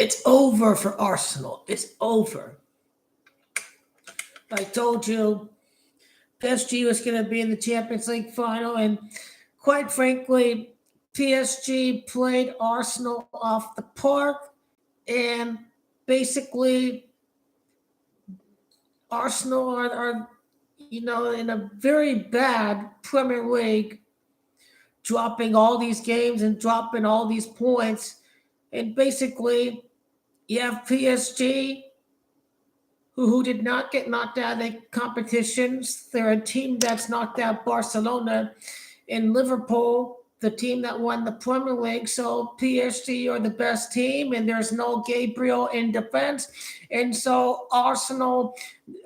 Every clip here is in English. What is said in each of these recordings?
It's over for Arsenal. It's over. I told you PSG was going to be in the Champions League final, and quite frankly, PSG played Arsenal off the park, and basically, Arsenal are in a very bad Premier League, dropping all these games and dropping all these points, and basically, you have PSG who did not get knocked out of the competitions. They're a team that's knocked out Barcelona and Liverpool, the team that won the Premier League. So PSG are the best team, and there's no Gabriel in defense. And so Arsenal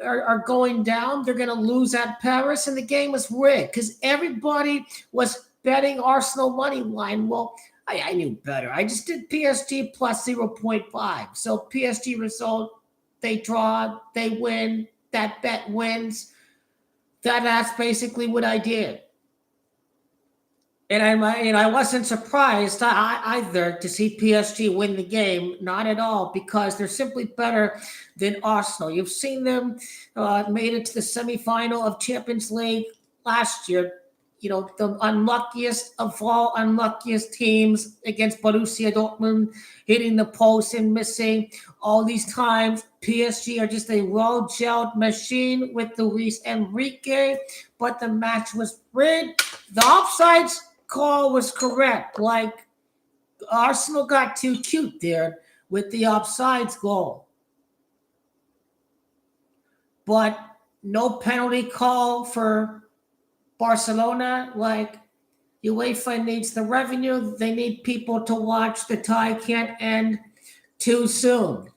are going down. They're going to lose at Paris, and the game was rigged because everybody was betting Arsenal money line. Well, I knew better. I just did PSG plus 0.5. So PSG result, they draw, they win, that bet wins. That's basically what I did. And I wasn't surprised either to see PSG win the game, not at all, because they're simply better than Arsenal. You've seen them made it to the semifinal of Champions League last year. The unluckiest of all unluckiest teams against Borussia Dortmund, hitting the post and missing all these times. PSG are just a well-gelled machine with Luis Enrique, but the match was rigged. The offsides call was correct. Like, Arsenal got too cute there with the offsides goal. But no penalty call for Barcelona. Like, UEFA needs the revenue. They need people to watch. The tie can't end too soon.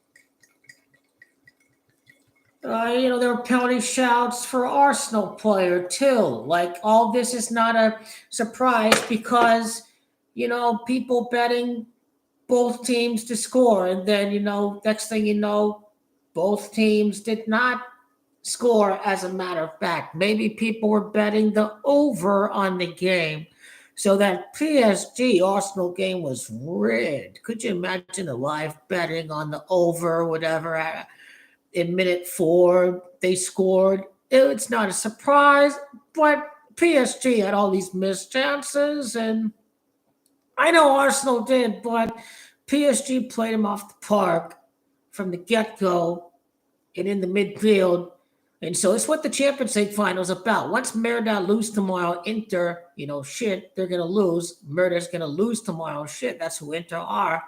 There were penalty shouts for Arsenal player too. Like, all this is not a surprise because, people betting both teams to score. And then, next thing you know, both teams did not score, as a matter of fact. Maybe people were betting the over on the game. So that PSG Arsenal game was rigged. Could you imagine a live betting on the over or whatever? In minute 4, they scored. It's not a surprise, but PSG had all these missed chances, and I know Arsenal did, but PSG played them off the park from the get-go and in the midfield. And so it's what the Champions League final is about. Once MERDA lose tomorrow, Inter, shit, they're going to lose. MERDA's going to lose tomorrow. Shit, that's who Inter are.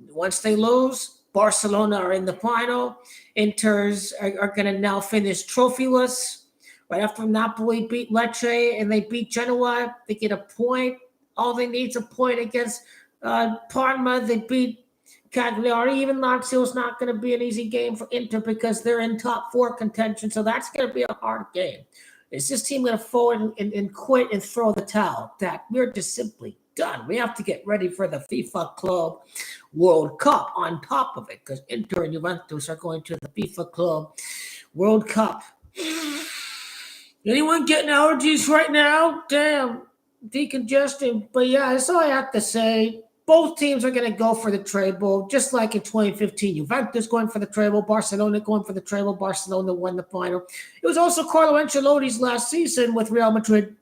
Once they lose, Barcelona are in the final. Inters are going to now finish trophyless. Right after Napoli beat Lecce and they beat Genoa, they get a point. All they need is a point against Parma. They beat Cagliari. Even Lazio's not going to be an easy game for Inter because they're in top 4 contention. So that's going to be a hard game. Is this team going to forward and quit and throw the towel? That we're just simply done. We have to get ready for the FIFA Club World Cup on top of it because Inter and Juventus are going to the FIFA Club World Cup. Anyone getting allergies right now? Damn, decongesting. But yeah, that's all I have to say. Both teams are going to go for the treble, just like in 2015. Juventus going for the treble, Barcelona going for the treble. Barcelona won the final. It was also Carlo Ancelotti's last season with Real Madrid.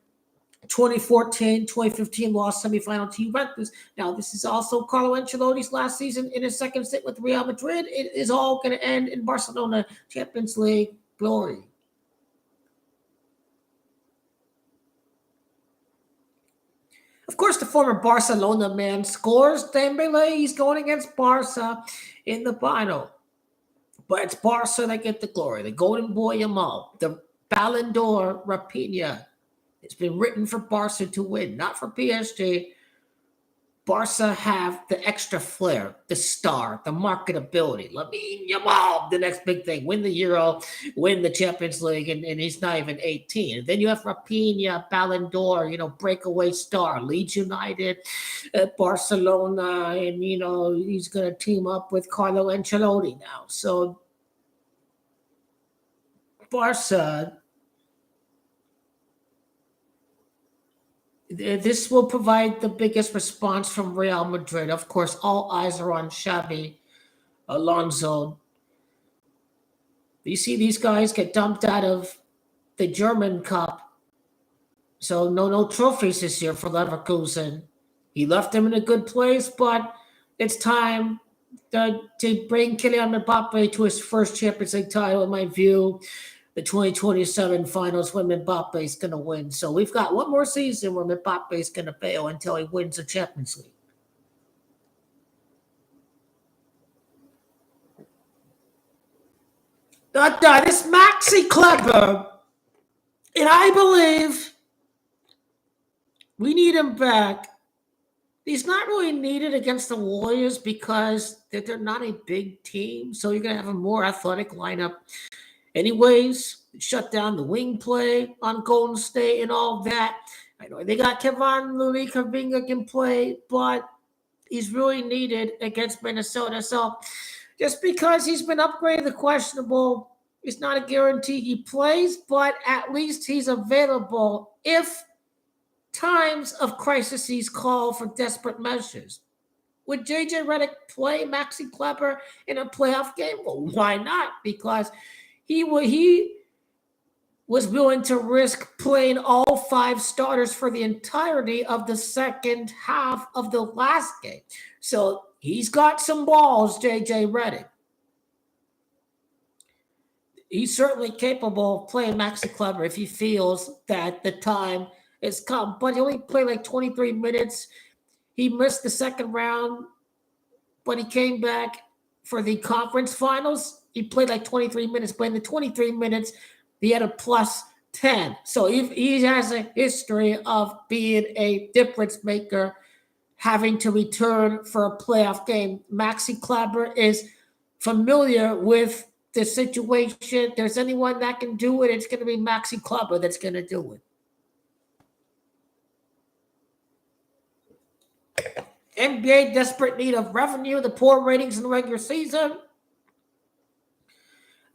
2014, 2015 lost semifinal to Juventus. Now, this is also Carlo Ancelotti's last season in his second stint with Real Madrid. It is all going to end in Barcelona Champions League glory. Of course, the former Barcelona man scores. Dembele, he's going against Barca in the final. But it's Barca that get the glory. The golden boy Yamal, the Ballon d'Or Raphinha. It's been written for Barca to win, not for PSG. Barca have the extra flair, the star, the marketability. Lamine Yamal, the next big thing. Win the Euro, win the Champions League, and he's not even 18. And then you have Raphinha, Ballon d'Or, breakaway star, Leeds United, Barcelona, and, he's going to team up with Carlo Ancelotti now. So Barca, this will provide the biggest response from Real Madrid. Of course, all eyes are on Xavi Alonso. You see these guys get dumped out of the German Cup. So no trophies this year for Leverkusen. He left them in a good place, but it's time to bring Kylian Mbappe to his first Champions League title, in my view. The 2027 finals when Mbappe is going to win. So we've got one more season where Mbappe is going to fail until he wins the Champions League. This Maxi Kleber, and I believe we need him back. He's not really needed against the Warriors because they're not a big team, so you're going to have a more athletic lineup. Anyways, shut down the wing play on Golden State and all that. I know they got Kevon Looney, Kuminga can play, but he's really needed against Minnesota. So just because he's been upgraded to questionable, it's not a guarantee he plays, but at least he's available if times of crises call for desperate measures. Would JJ Redick play Maxi Kleber in a playoff game? Well, why not? Because he was willing to risk playing all 5 starters for the entirety of the second half of the last game. So he's got some balls, JJ Redick. He's certainly capable of playing Maxi Kleber if he feels that the time has come. But he only played like 23 minutes. He missed the second round, but he came back for the conference finals. He played like 23 minutes, but in the 23 minutes, he had a plus 10. So he has a history of being a difference maker, having to return for a playoff game. Maxi Kleber is familiar with the situation. If there's anyone that can do it, it's going to be Maxi Kleber that's going to do it. NBA desperate need of revenue, the poor ratings in the regular season.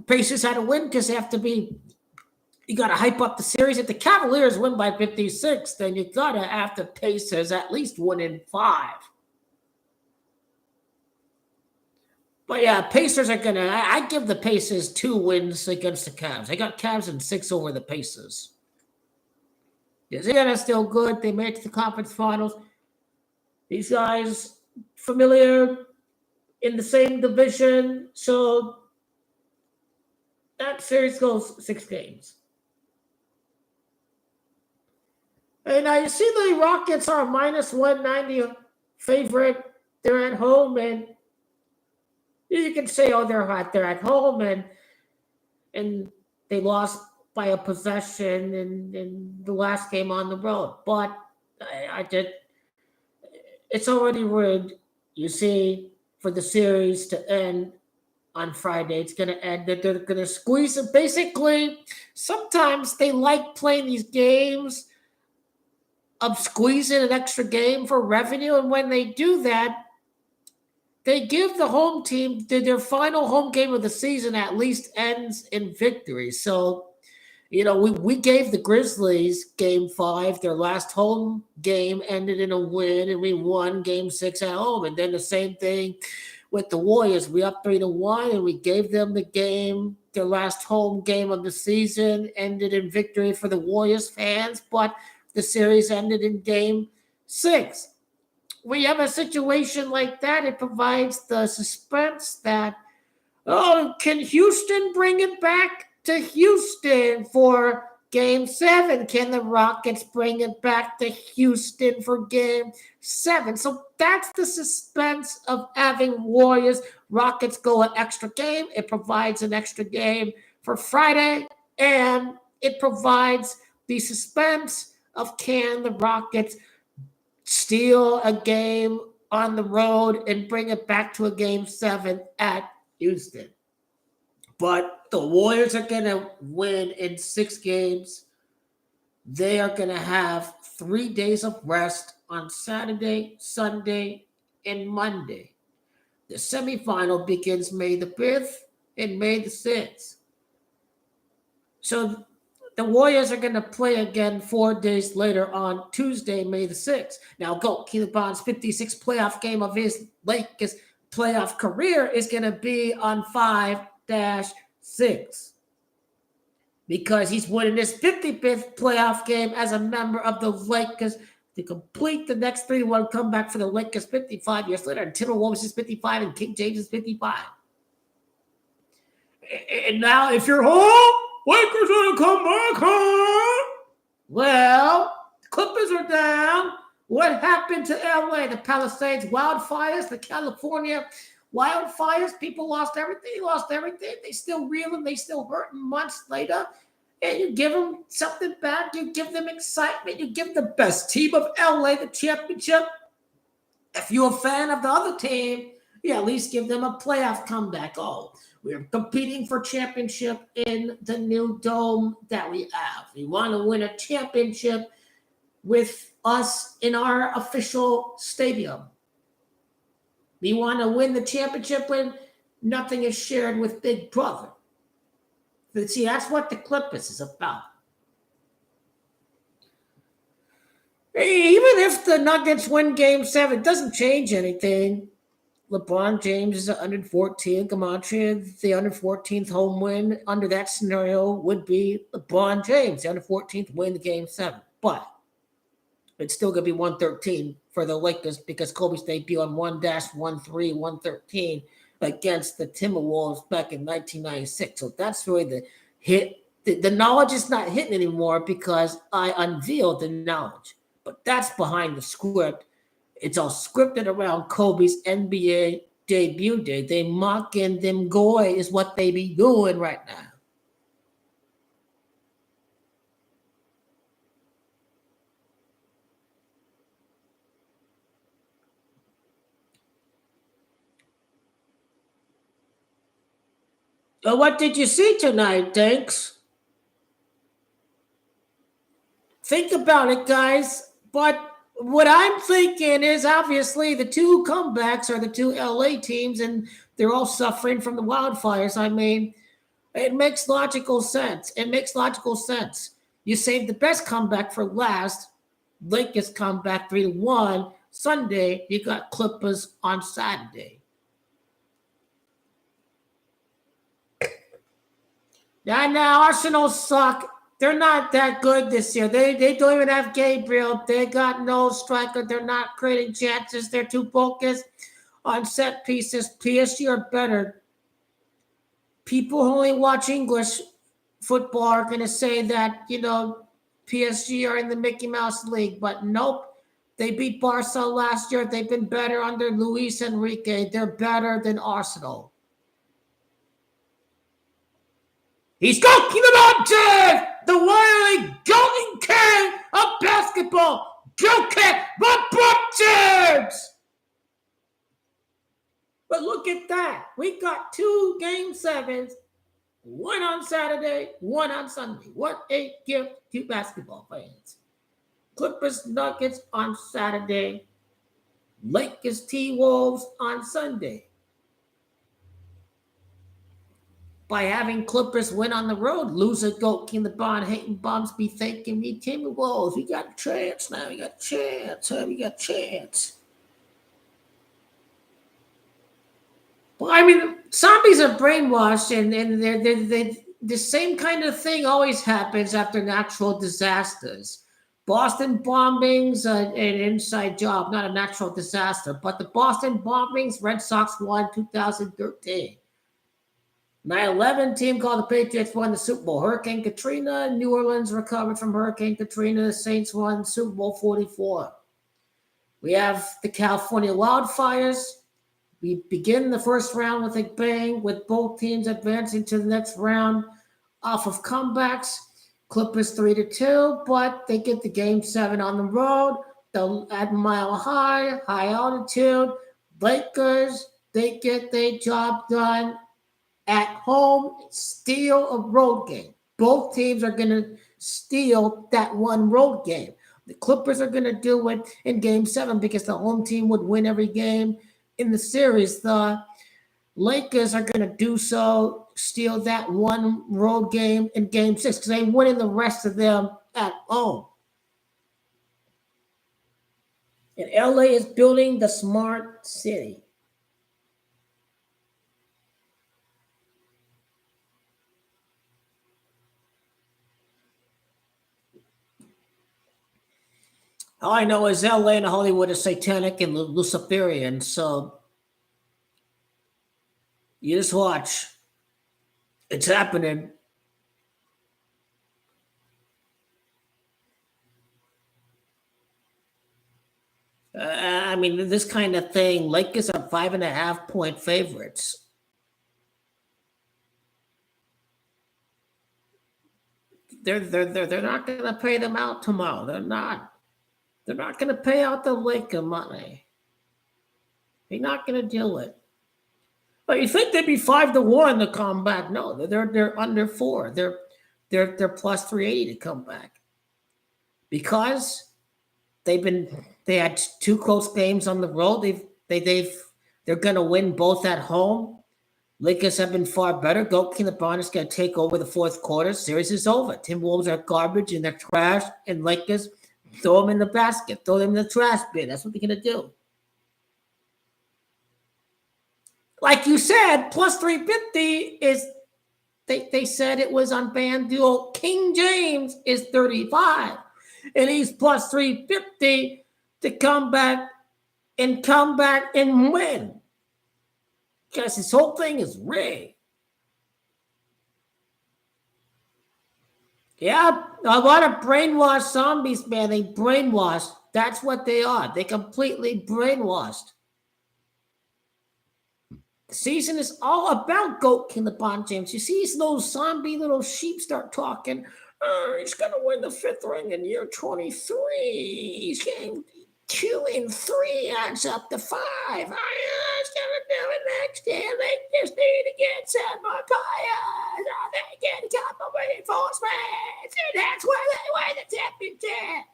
Pacers had to win because they have to be, you got to hype up the series. If the Cavaliers win by 56, then you got to have the Pacers at least 1-5. But yeah, Pacers are going to, I give the Pacers 2 wins against the Cavs. I got Cavs in 6 over the Pacers. Yes, yeah, they're still good. They made it to the conference finals. These guys familiar in the same division, so that series goes 6 games. And now you see the Rockets are a minus 190 favorite. They're at home, and you can say, oh, they're hot. They're at home, and they lost by a possession in the last game on the road. But I did. It's already rigged. You see, for the series to end on Friday, it's going to end. They're going to squeeze it. Basically, sometimes they like playing these games of squeezing an extra game for revenue. And when they do that, they give the home team their final home game of the season at least ends in victory. So, you know, we gave the Grizzlies game 5. Their last home game ended in a win, and we won game 6 at home. And then the same thing with the Warriors. We up 3-1, and we gave them the game. Their last home game of the season ended in victory for the Warriors fans, but the series ended in game 6. We have a situation like that. It provides the suspense that, oh, can Houston bring it back to Houston for game 7? Can the Rockets bring it back to Houston for game 7? So that's the suspense of having Warriors. Rockets go an extra game. It provides an extra game for Friday, and it provides the suspense of, can the Rockets steal a game on the road and bring it back to a game 7 at Houston. But the Warriors are going to win in 6 games. They are going to have 3 days of rest on Saturday, Sunday, and Monday. The semifinal begins May the 5th and May the 6th. So the Warriors are going to play again 4 days later on Tuesday, May the 6th. Now, go Keelan Bond's 56th playoff game of his Lakers playoff career is going to be on 5-6 because he's winning his 55th playoff game as a member of the Lakers to complete the next 3-1 comeback for the Lakers 55 years later. And Timberwolves is 55 and King James is 55. And now if you're home, Lakers are going to come back home. Well, Clippers are down. What happened to LA? The Palisades wildfires, the California wildfires. People lost everything. They still reeling. They still hurting months later. And you give them something back. You give them excitement. You give the best team of LA the championship. If you're a fan of the other team, you at least give them a playoff comeback. Oh, we're competing for championship in the new dome that we have. We want to win a championship with us in our official stadium. We want to win the championship when nothing is shared with Big Brother. But see, that's what the Clippers is about. Even if the Nuggets win Game 7, it doesn't change anything. LeBron James is 114. Gematria, the 114th home win under that scenario would be LeBron James, the 114th win the Game 7. But it's still going to be 113 for the Lakers because Kobe's debut on 1-13, against the Timberwolves back in 1996. So that's really the hit. The knowledge is not hitting anymore because I unveiled the knowledge. But that's behind the script. It's all scripted around Kobe's NBA debut day. They mocking them goy is what they be doing right now. So what did you see tonight, Dinks? Think about it, guys. But what I'm thinking is obviously the two comebacks are the two LA teams, and they're all suffering from the wildfires. I mean, it makes logical sense. You save the best comeback for last. Lakers comeback 3-1. Sunday, you got Clippers on Saturday. Now Arsenal suck. They're not that good this year. They don't even have Gabriel. They got no striker. They're not creating chances. They're too focused on set pieces. PSG are better. People who only watch English football are going to say that, PSG are in the Mickey Mouse League. But nope. They beat Barca last year. They've been better under Luis Enrique. They're better than Arsenal. He's Goki the Monster, the wily golden king of basketball. Goki the Monsters. But look at that. We got 2 Game 7s, one on Saturday, one on Sunday. What a gift to basketball fans. Clippers Nuggets on Saturday. Lakers T-Wolves on Sunday. By having Clippers win on the road, loser Goki and the Bond hating bums be thinking me Timberwolves. We got a chance now. We got a chance. Well, I mean, zombies are brainwashed, and the same kind of thing always happens after natural disasters. Boston bombings, an inside job, not a natural disaster, but the Boston bombings, Red Sox won 2013. 9/11 team called the Patriots won the Super Bowl. Hurricane Katrina, New Orleans recovered from Hurricane Katrina. The Saints won Super Bowl 44. We have the California wildfires. We begin the first round with a bang, with both teams advancing to the next round off of comebacks. Clippers 3-2, but they get the Game 7 on the road. They'll at Mile High altitude. Lakers, they get their job done at home, steal a road game. Both teams are going to steal that one road game. The Clippers are going to do it in Game 7 because the home team would win every game in the series. The Lakers are going to do so, steal that one road game in Game 6 because they winning the rest of them at home. And LA is building the smart city. All I know is LA and Hollywood is satanic and Luciferian, so you just watch. It's happening. I mean, this kind of thing. Lakers are 5.5 point favorites. They're not going to pay them out tomorrow. They're not. They're not going to pay out the Laker money. They're not going to do it. But you think they'd be 5-1 to come back? No, they're under 4. They're plus 380 to come back because they had 2 close games on the road. They're going to win both at home. Lakers have been far better. Goalkeeper LeBron is going to take over the fourth quarter. Series is over. Timberwolves are garbage and they're trash. And Lakers, throw them in the basket. Throw them in the trash bin. That's what they're going to do. Like you said, plus 350 is, they said it was on FanDuel. King James is 35. And he's plus 350 to come back and win. Because this whole thing is rigged. Yeah, a lot of brainwashed zombies, man. They brainwashed. That's what they are. They completely brainwashed. The season is all about GOAT King LeBron James. You see these little zombie little sheep start talking. He's going to win the 5th ring in year 23. He's getting 2 and 3 adds up to 5. He's going to do it next year. They just need to get some more players. They get a couple of reinforcements. And that's where they win the championship.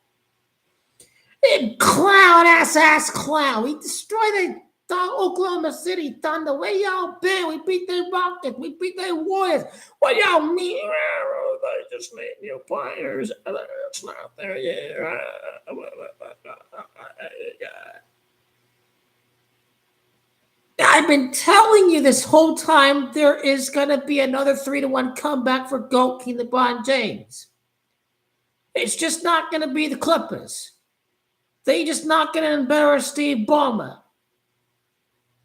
Big ass clown. We destroyed the Oklahoma City Thunder. Where y'all been? We beat the Rockets. We beat the Warriors. What y'all mean? They just need new players. It's not there yet. I've been telling you this whole time there is going to be another 3-1 comeback for GOAT King LeBron James. It's just not going to be the Clippers. They just not going to embarrass Steve Ballmer.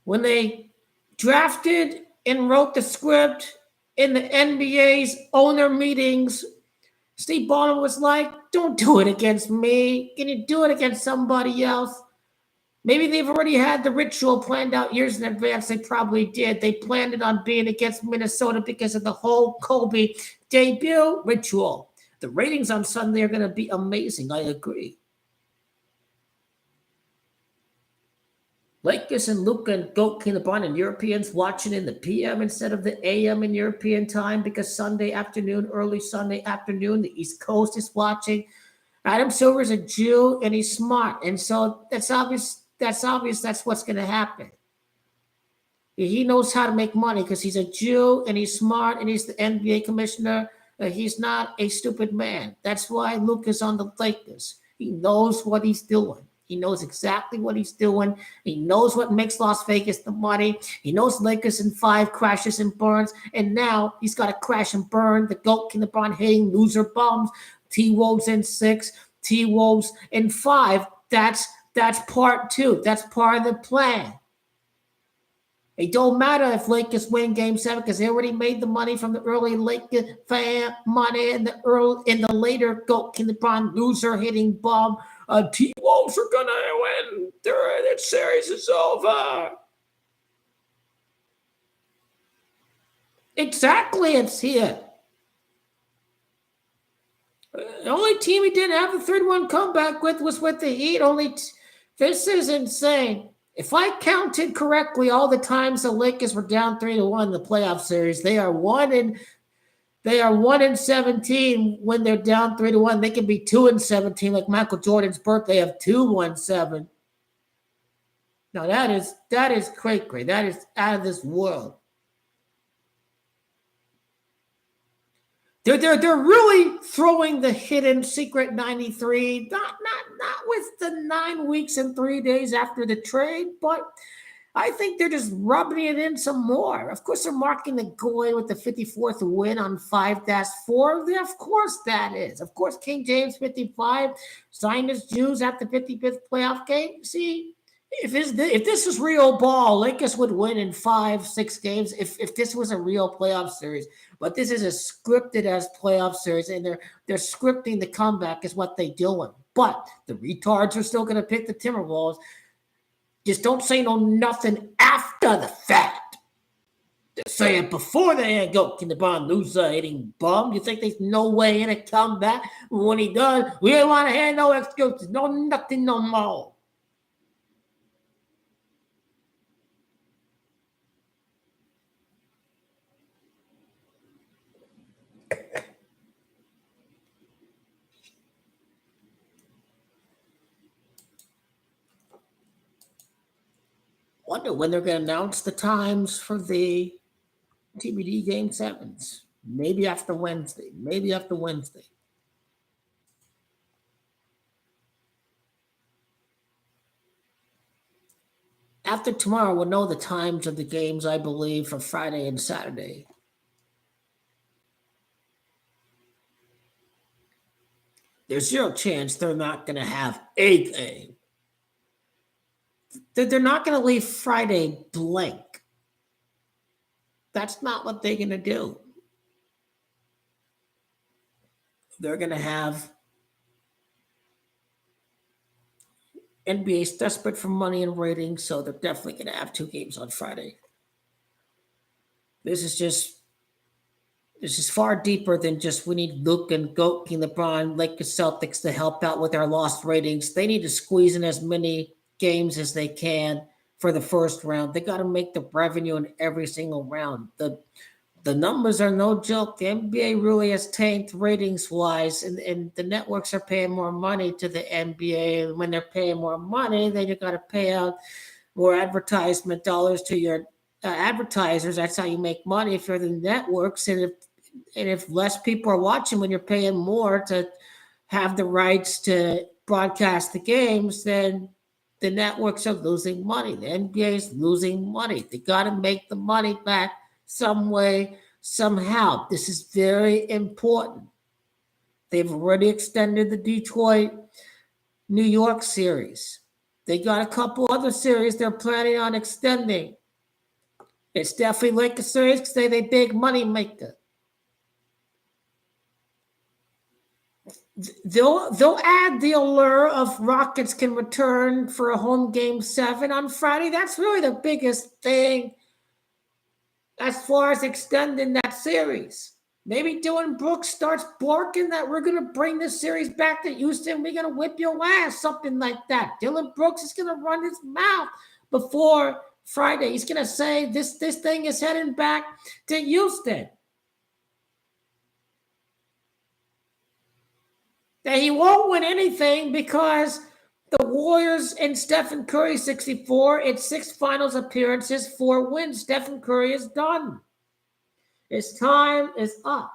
When they drafted and wrote the script in the NBA's owner meetings, Steve Ballmer was like, don't do it against me. Can you do it against somebody else? Maybe they've already had the ritual planned out years in advance. They probably did. They planned it on being against Minnesota because of the whole Kobe debut ritual. The ratings on Sunday are going to be amazing. I agree. Lakers and Luka and GOAT King LeBron and Europeans watching in the PM instead of the AM in European time because Sunday afternoon, early Sunday afternoon, the East Coast is watching. Adam Silver's a Jew and he's smart. And so that's obvious. That's what's going to happen. He knows how to make money because he's a Jew and he's smart and he's the NBA commissioner. He's not a stupid man. That's why Luka's on the Lakers. He knows what he's doing. He knows exactly what he's doing. He knows what makes Las Vegas the money. He knows Lakers in 5 crashes and burns. And now he's got to crash and burn. The GOAT King LeBron hitting loser bums. T-Wolves in 6. T-Wolves in 5. That's part 2. That's part of the plan. It don't matter if Lakers win Game 7 because they already made the money from the early Lakers fan money in the later GOAT King LeBron loser hitting bomb. T-Wolves are going to win. That series is over. Exactly, it's here. The only team he didn't have a 3-1 comeback with was with the Heat. This is insane. If I counted correctly all the times the Lakers were down 3-1 in the playoff series, they are 1-17 when they're down 3-1. They can be 2-17 like Michael Jordan's birthday of 2-17. Now that is cray-cray. That is out of this world. They're really throwing the hidden secret 93. Not with the 9 weeks and 3 days after the trade, but I think they're just rubbing it in some more. Of course, they're marking the goal with the 54th win on 5-4. Yeah, of course that is. Of course, King James 55 signed his Jews at the 55th playoff game. See, if this was real ball, Lakers would win in 5-6 games if this was a real playoff series. But this is a scripted as playoff series, and they're scripting the comeback is what they're doing. But the retards are still going to pick the Timberwolves. Just don't say nothing after the fact. Just say it before the head go. Can the Bond loser hitting bum? You think there's no way in a comeback? When he does, we ain't want to hear no excuses. No nothing no more. Wonder when they're going to announce the times for the TBD Game 7s. Maybe after Wednesday. After tomorrow, we'll know the times of the games, I believe, for Friday and Saturday. There's zero chance they're not going to have a game. They're not going to leave Friday blank. That's not what they're going to do. They're going to have NBA's desperate for money and ratings, so they're definitely going to have 2 games on Friday. This is far deeper than just we need Luke and Goat King LeBron, Lakers, Celtics to help out with our lost ratings. They need to squeeze in as many games as they can for the first round. They got to make the revenue in every single round. The numbers are no joke. The NBA really has tanked ratings-wise, and the networks are paying more money to the NBA. And when they're paying more money, then you got to pay out more advertisement dollars to your advertisers. That's how you make money for the networks. And if less people are watching when you're paying more to have the rights to broadcast the games, then the networks are losing money. The NBA is losing money. They got to make the money back some way, somehow. This is very important. They've already extended the Detroit, New York series. They got a couple other series they're planning on extending. It's definitely Lakers series because they're a big money maker. They'll add the allure of Rockets can return for a home game 7 on Friday. That's really the biggest thing as far as extending that series. Maybe Dylan Brooks starts barking that we're going to bring this series back to Houston. We're going to whip your ass, something like that. Dylan Brooks is going to run his mouth before Friday. He's going to say this thing is heading back to Houston. That he won't win anything because the Warriors and Stephen Curry 64, it's 6 finals appearances, 4 wins. Stephen Curry is done. His time is up.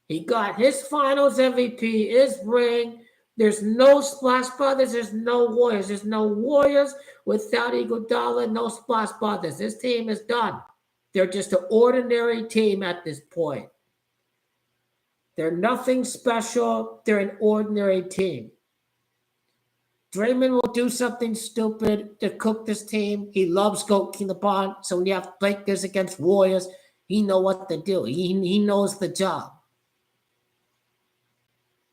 He got his finals MVP, his ring. There's no Splash Brothers. There's no Warriors. There's no Warriors without Iguodala, no Splash Brothers. This team is done. They're just an ordinary team at this point. They're nothing special. They're an ordinary team. Draymond will do something stupid to cook this team. He loves Goat King LeBron. So when you have Lakers against Warriors, he knows what to do. He knows the job.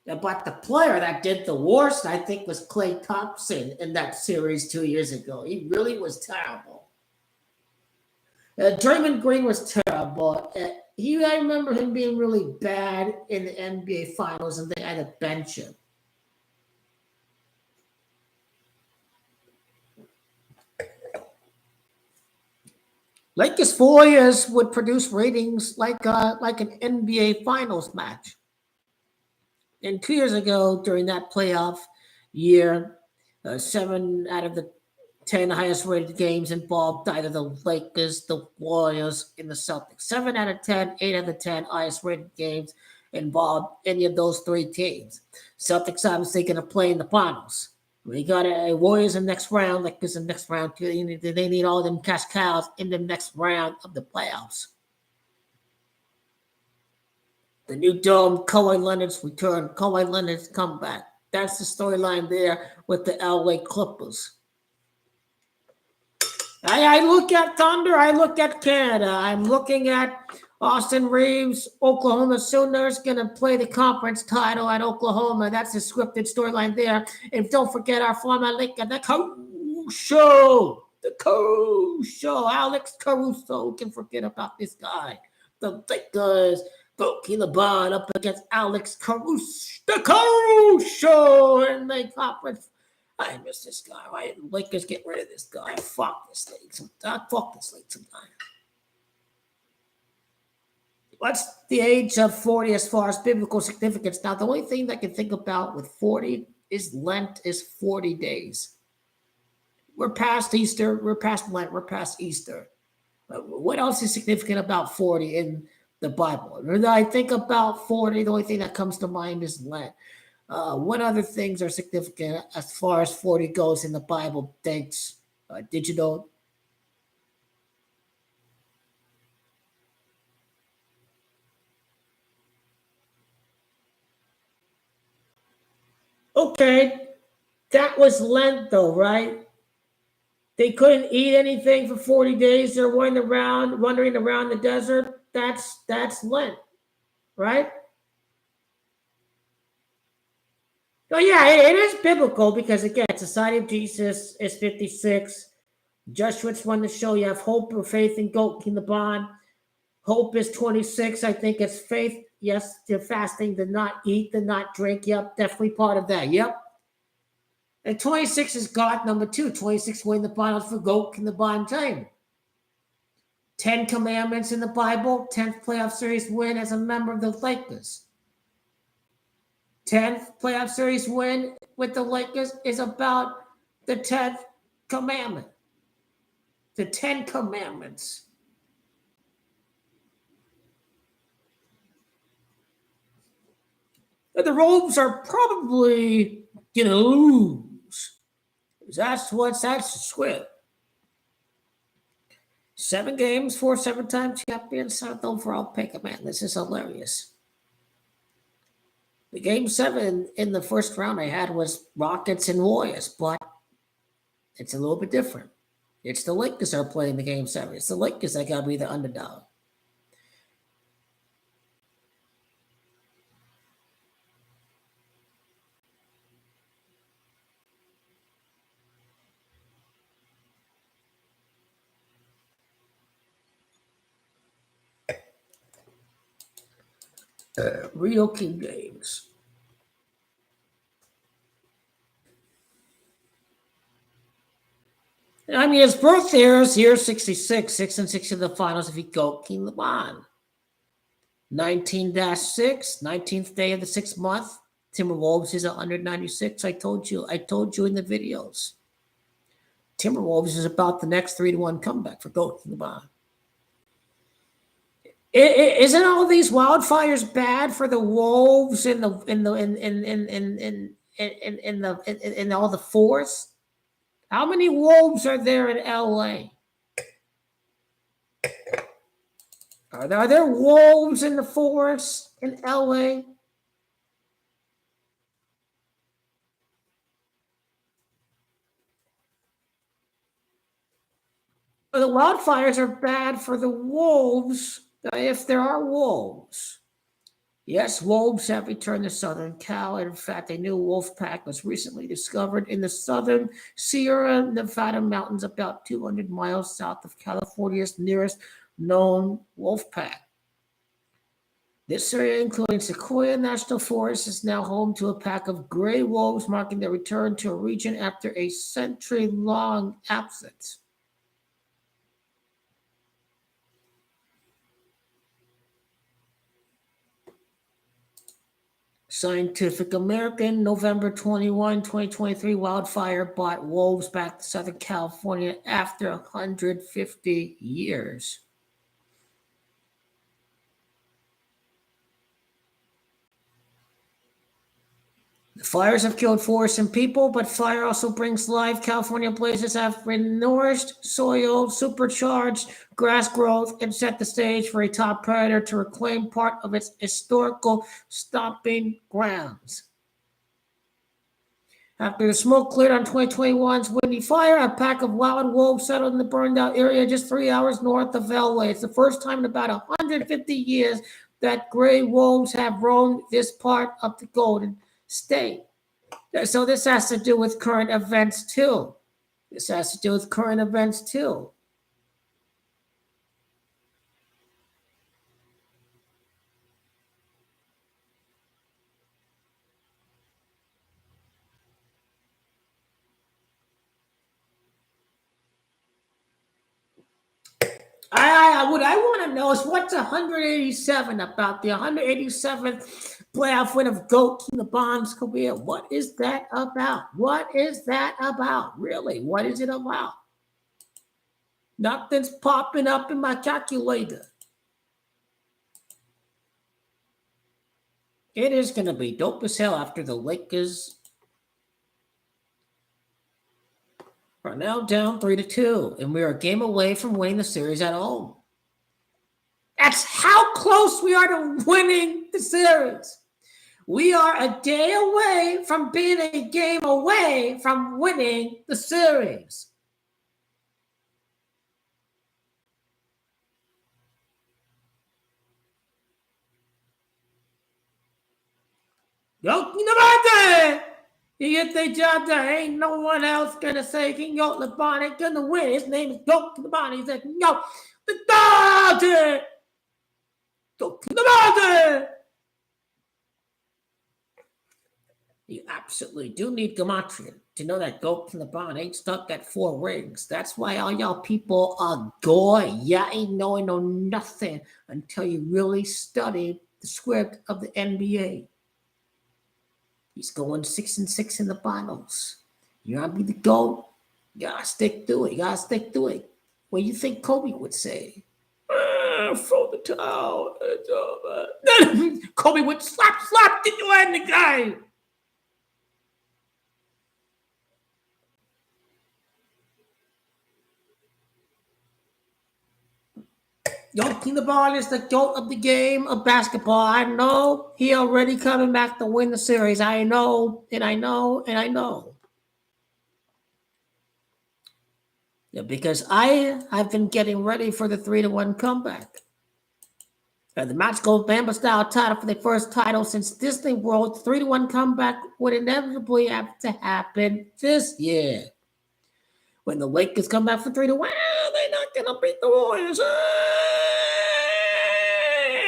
But the player that did the worst, I think, was Klay Thompson in that series 2 years ago. He really was terrible. Draymond Green was terrible. I remember him being really bad in the NBA Finals, and they had to bench him. Lakers Warriors would produce ratings like an NBA Finals match. And 2 years ago, during that playoff year, 7 out of the 10 highest rated games involved either the Lakers, the Warriors, and the Celtics. 7 out of 10, 8 out of the 10 highest rated games involved any of those 3 teams. Celtics obviously going to play in the finals. We got a Warriors in the next round, like this in the next round. They need all them cash cows in the next round of the playoffs. The new dome, Kawhi Leonard's return, Kawhi Leonard's comeback. That's the storyline there with the LA Clippers. I look at Thunder, I look at Canada. I'm looking at Austin Reeves, Oklahoma Sooners, going to play the conference title at Oklahoma. That's the scripted storyline there. And don't forget our former Laker, the Caruso. The Caruso. Alex Caruso. Who can forget about this guy? The Lakers. Boki LeBron up against Alex Caruso. The Caruso in the conference. I miss this guy. Right? Lakers get rid of this guy. Fuck this league. Fuck this league sometime. What's the age of 40 as far as biblical significance? Now, the only thing I can think about with 40 is Lent is 40 days. We're past Easter. We're past Lent. We're past Easter. What else is significant about 40 in the Bible? When I think about 40, the only thing that comes to mind is Lent. What other things are significant as far as 40 goes in the Bible? Thanks. Did you know? Okay, that was Lent though, right? They couldn't eat anything for 40 days. They're wandering around the desert. That's Lent, right? Oh yeah, it is biblical because again, Society of Jesus is 56. Jesuits run the show. You have hope or faith in Goat King the Bond. Hope is 26. I think it's faith. Yes, to fasting, to not eat, to not drink. Yep, definitely part of that. Yep. And 26 is God number 2. 26 win the finals for Goat King the Bond time. 10 commandments in the Bible. 10th playoff series win as a member of the Lakers. 10th playoff series win with the Lakers is about the 10th commandment. The 10 commandments. The robes are probably going to lose. That's the script. 7 games, 4 7-time champions, 7th overall pick. Man, this is hilarious. The game 7 in the first round I had was Rockets and Warriors, but it's a little bit different. It's the Lakers that are playing the game 7. It's the Lakers that got to be the underdog. Real King James. I mean, his birth year is year 66, 6 and 6 in the finals if he go King LeBron. 19-6, 19th day of the 6th month. Timberwolves is 196. I told you in the videos. Timberwolves is about the next 3-1 comeback for Goat King LeBron. Isn't all these wildfires bad for the Wolves in all the forests? How many wolves are there in LA? Are there wolves in the forest in LA? The wildfires are bad for the wolves if there are wolves. Yes, wolves have returned to Southern Cal. In fact, a new wolf pack was recently discovered in the southern Sierra Nevada mountains, about 200 miles south of California's nearest known wolf pack. This area, including Sequoia National Forest, is now home to a pack of gray wolves, marking their return to a region after a century-long absence. Scientific American, November 21, 2023, wildfire brought wolves back to Southern California after 150 years. The fires have killed forests and people, but fire also brings life. California blazes have nourished soil, supercharged grass growth, and set the stage for a top predator to reclaim part of its historical stomping grounds. After the smoke cleared on 2021's Windy Fire, a pack of wild wolves settled in the burned out area just 3 hours north of LA. It's the first time in about 150 years that gray wolves have roamed this part of the Golden State. So this has to do with current events too. What I want to know is what's 187 about the 187th playoff win of Goat in the Bonds career. What is that about? Really, what is it about? Nothing's popping up in my calculator. It is going to be dope as hell after the Lakers are now down 3-2, and we are a game away from winning the series at home. That's how close we are to winning the series. We are a day away from being a game away from winning the series. Yo, you get the job done. Ain't no one else gonna say King Yoke LeBron ain't gonna win. His name is Yoke LeBron. He's like, yo, the Dodgers! Yoke LeBron! You absolutely do need gematria to know that Goat in the Bond ain't stuck at 4 rings. That's why all y'all people are goy. Y'all ain't knowing no nothing until you really studied the script of the NBA. He's going 6-6 in the finals. You gotta be the GOAT. You gotta stick to it. What do you think Kobe would say? Throw the towel. It's over. Kobe would slap, get your hand in the guy. Yoke the Ball is the GOAT of the game of basketball. I know he already coming back to win the series. I know. Yeah, because I've been getting ready for the 3-1 comeback. The match goes Bamba style title for the first title since Disney World. 3-1 comeback would inevitably have to happen this year. When the Lakers come back for 3-1, they're not gonna beat the Warriors.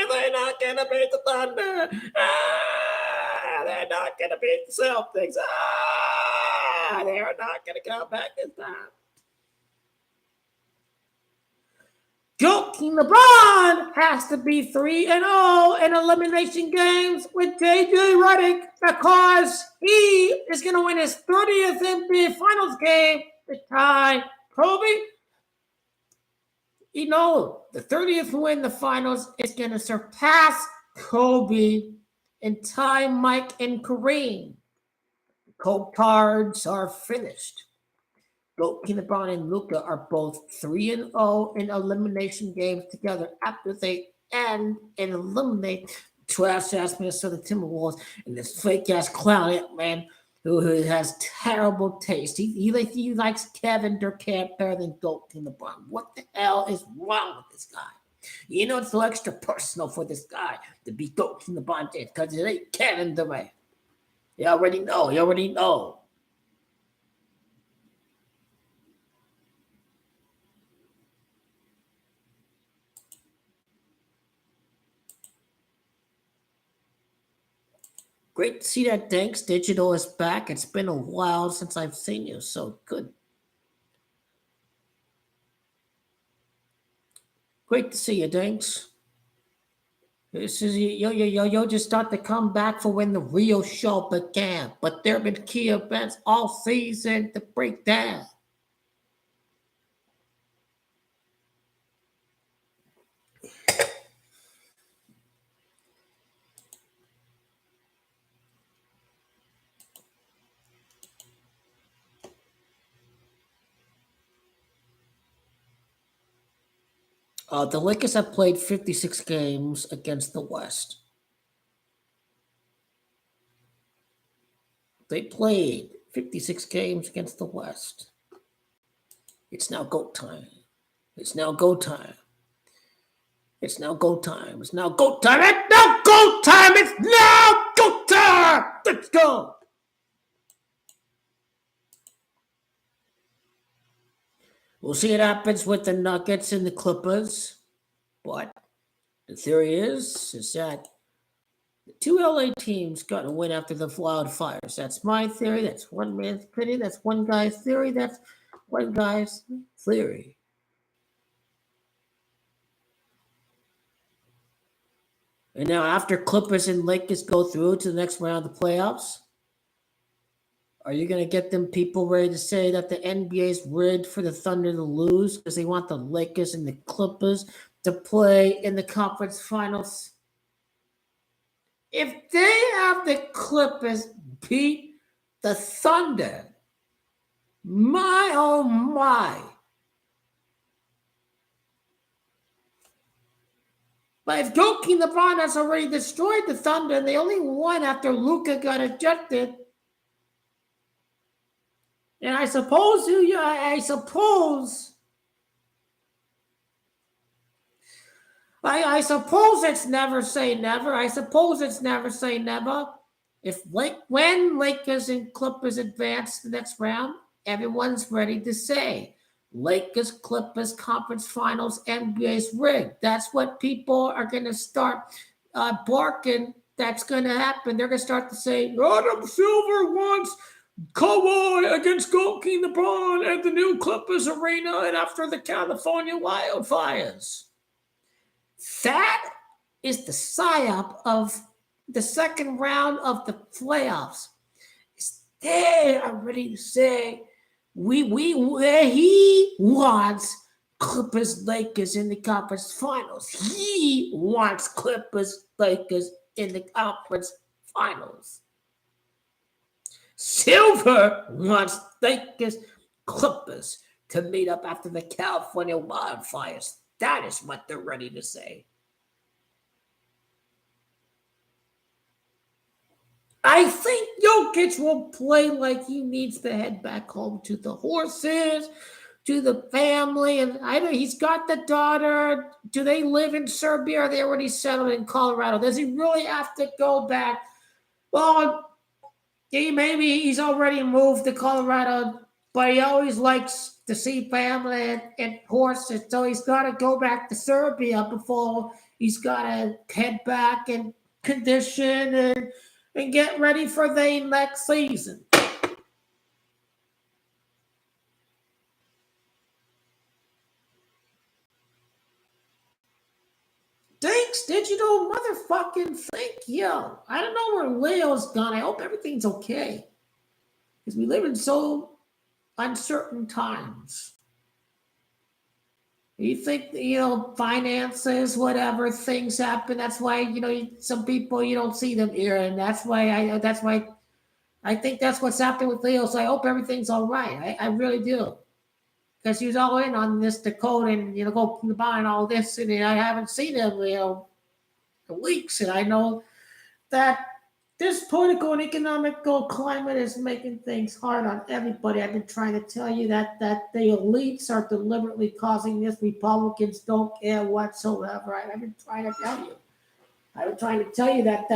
They're not gonna beat the Thunder. They're not gonna beat the Celtics. They're not gonna come back this time. Joking LeBron has to be 3-0 in elimination games with JJ Redick because he is going to win his 30th NBA Finals game to tie Kobe. You know, the 30th win in the finals is going to surpass Kobe and tie Mike and Kareem. The cold cards are finished. Goat LeBron and Luka are both 3-0 in elimination games together after they end and eliminate trash-ass Minnesota Timberwolves and this fake-ass clown man who has terrible taste. He likes Kevin Durant better than Goat LeBron. What the hell is wrong with this guy? You know, it's so extra personal for this guy to be Goat LeBron because it ain't Kevin Durant. You already know. Great to see that Danks Digital is back. It's been a while since I've seen you, so good. Great to see you, Danks. This is yo just start to come back for when the real show began. But there have been key events all season to break down. The Lakers have played 56 games against the West. They played 56 games against the West. It's now go time. It's now go time. It's now go time. It's now go time. It's now go time. It's now go time. Let's go. We'll see what happens with the Nuggets and the Clippers. But the theory is that the two LA teams got to win after the Wildfires. That's my theory. That's one man's opinion. That's one guy's theory. That's one guy's theory. And now after Clippers and Lakers go through to the next round of the playoffs, are you going to get them people ready to say that the NBA is rigged for the Thunder to lose because they want the Lakers and the Clippers to play in the conference finals? If they have the Clippers beat the Thunder, my oh my. But if Joakim LeBron has already destroyed the Thunder and they only won after Luka got ejected, and I suppose it's never say never. I suppose it's never say never. When Lakers and Clippers advance to the next round, everyone's ready to say Lakers, Clippers, conference finals, NBA's rigged. That's what people are going to start barking. That's going to happen. They're going to start to say, Adam Silver wants Kawhi against Joakim LeBron at the new Clippers arena and after the California wildfires. That is the psyop of the second round of the playoffs. They are ready to say he wants Clippers Lakers in the conference finals. He wants Clippers Lakers in the conference finals. Silver wants Lakers Clippers to meet up after the California wildfires. That is what they're ready to say. I think Jokic will play like he needs to head back home to the horses, to the family. And I know he's got the daughter. Do they live in Serbia or are they already settled in Colorado? Does he really have to go back? Well, maybe he's already moved to Colorado, but he always likes to see family and horses. So he's got to go back to Serbia before he's got to head back and condition and get ready for the next season. Thanks, digital motherfucking thank you. I don't know where Leo's gone. I hope everything's okay. Because we live in so uncertain times. You think, finances, whatever, things happen. That's why, some people, you don't see them here. And that's why I think that's what's happening with Leo. So I hope everything's all right. I really do. Because he was all in on this Dakota and, go buy and all this. And I haven't seen him, in weeks. And I know that this political and economical climate is making things hard on everybody. I've been trying to tell you that the elites are deliberately causing this. Republicans don't care whatsoever. I've been trying to tell you. I've been trying to tell you that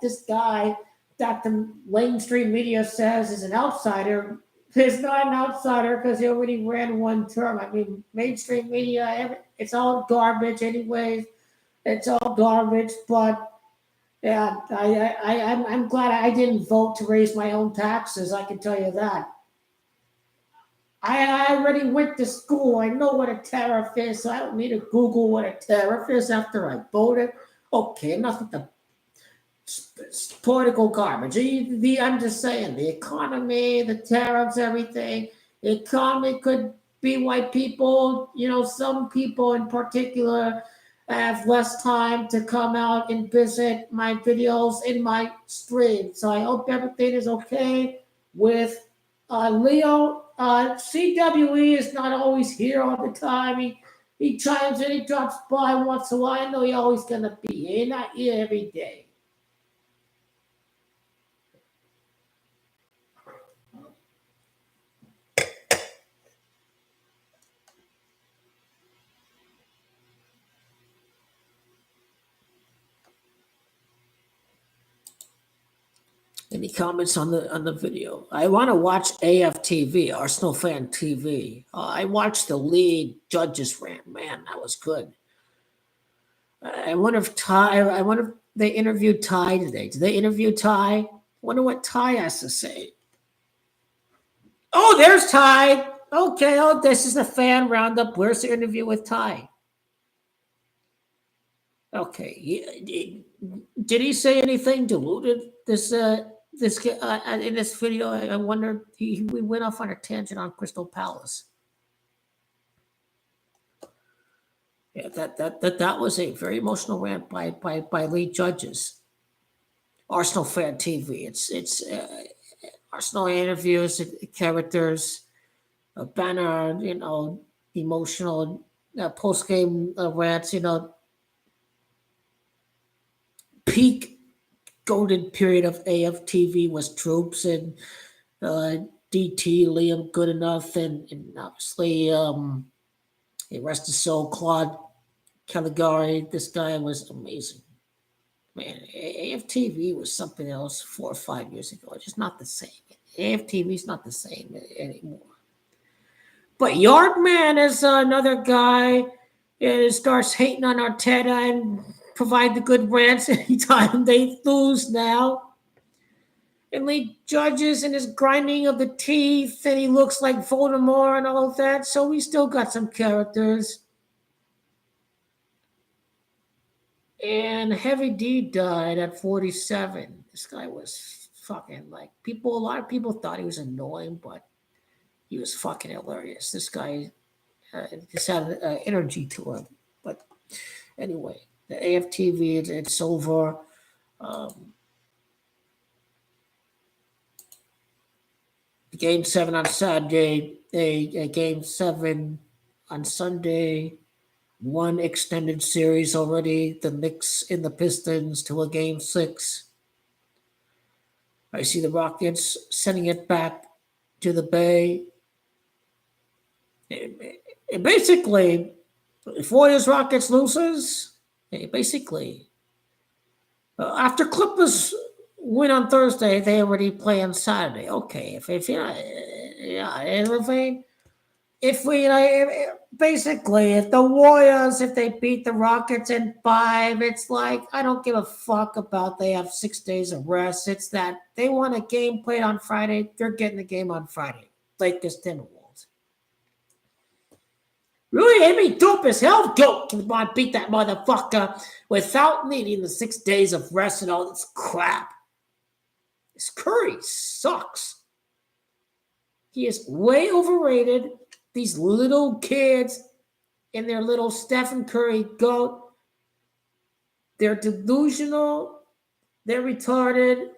this guy that the mainstream media says is an outsider is not an outsider because he already ran one term. I mean, mainstream media, it's all garbage anyways. It's all garbage, but yeah, I'm glad I didn't vote to raise my own taxes. I can tell you that. I already went to school. I know what a tariff is, so I don't need to Google what a tariff is after I voted. Okay, enough with the political garbage. I'm just saying, the economy, the tariffs, everything. The economy could be why people, some people in particular have less time to come out and visit my videos in my stream. So I hope everything is okay with Leo. CWE is not always here all the time. He chimes in, he drops by once in a while. I know you're always going to be here, not here every day. Any comments on the video? I want to watch AFTV, Arsenal Fan TV. I watched the lead judges rant. Man, that was good. I wonder if I wonder if they interviewed Ty today. Did they interview Ty? I wonder what Ty has to say. Oh, there's Ty. Okay, oh, this is the fan roundup. Where's the interview with Ty? Okay, did he say anything diluted? This in this video, I wonder. We went off on a tangent on Crystal Palace. Yeah, that was a very emotional rant by lead judges. Arsenal Fan TV. It's Arsenal interviews, characters, a banner, emotional post game rants. Peak golden period of AFTV was Troops and DT, Liam Goodenough, and obviously rest his soul, Claude Caligari. This guy was amazing. Man, AFTV was something else 4 or 5 years ago. It's just not the same. AFTV is not the same anymore. But Yardman is another guy that starts hating on Arteta and provide the good rants anytime they lose now. And lead judges and his grinding of the teeth, and he looks like Voldemort and all of that. So we still got some characters. And Heavy D died at 47. This guy was fucking like a lot of people thought he was annoying, but he was fucking hilarious. This guy just had energy to him. But anyway, the AFTV, it's over. Game 7 on Saturday, Game 7 on Sunday. One extended series already. The Knicks and the Pistons to a Game 6. I see the Rockets sending it back to the Bay. Basically, if Warriors Rockets loses, basically, after Clippers win on Thursday, they already play on Saturday. Okay, if the Warriors, if they beat the Rockets in 5, it's like, I don't give a fuck about they have 6 days of rest. It's that they want a game played on Friday, they're getting the game on Friday. Lakers Timberwolves. Really, Amy dope as hell. Dope. Can beat that motherfucker without needing the 6 days of rest and all this crap. This Curry sucks. He is way overrated. These little kids and their little Stephen Curry goat, they're delusional, they're retarded,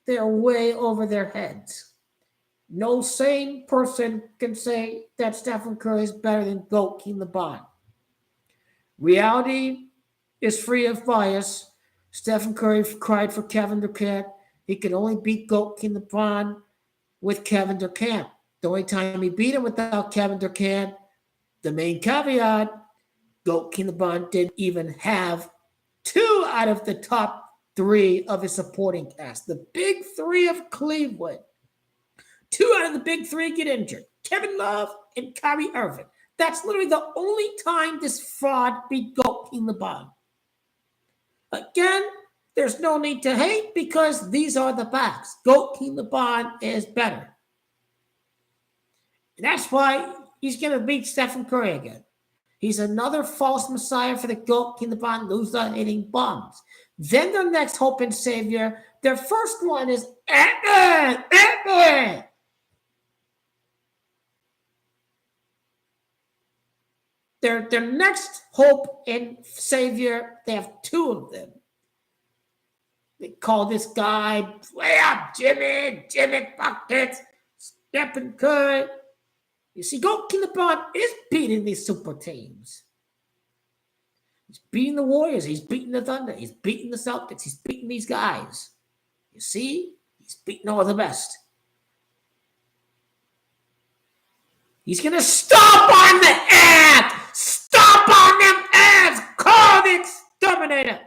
they're way over their heads. No sane person can say that Stephen Curry is better than GOAT King LeBron. Reality is free of bias. Stephen Curry cried for Kevin Durant. He could only beat GOAT King LeBron with Kevin Durant. The only time he beat him without Kevin Durant, the main caveat, GOAT King LeBron didn't even have 2 out of the top 3 of his supporting cast. The big 3 of Cleveland. 2 out of the big 3 get injured. Kevin Love and Kyrie Irving. That's literally the only time this fraud beat GOAT King LeBron. Again, there's no need to hate because these are the facts. GOAT King LeBron is better. And that's why he's going to beat Stephen Curry again. He's another false messiah for the GOAT King LeBron loser hitting bombs. Then their next hope and savior, their first one is Ant-Man. Their next hope and savior, they have 2 of them. They call this guy, way up, Jimmy Buckets, Stephen Curry. You see, Goalkeeper LeBron is beating these super teams. He's beating the Warriors. He's beating the Thunder. He's beating the Celtics. He's beating these guys. You see, he's beating all the best. He's going to stomp on the ass. Stomp on them ass. Call the exterminator.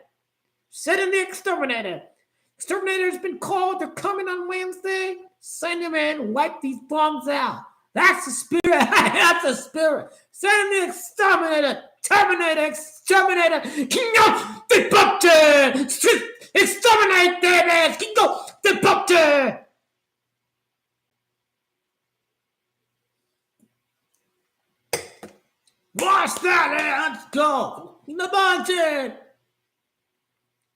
Send in the exterminator. Exterminator's been called. They're coming on Wednesday. Send him in. Wipe these bums out. That's the spirit. That's the spirit. Send in the exterminator. Terminator. Exterminator. King of the Butter. Exterminate their ass. King of the Butter. Watch that. Let's go. In the bunch.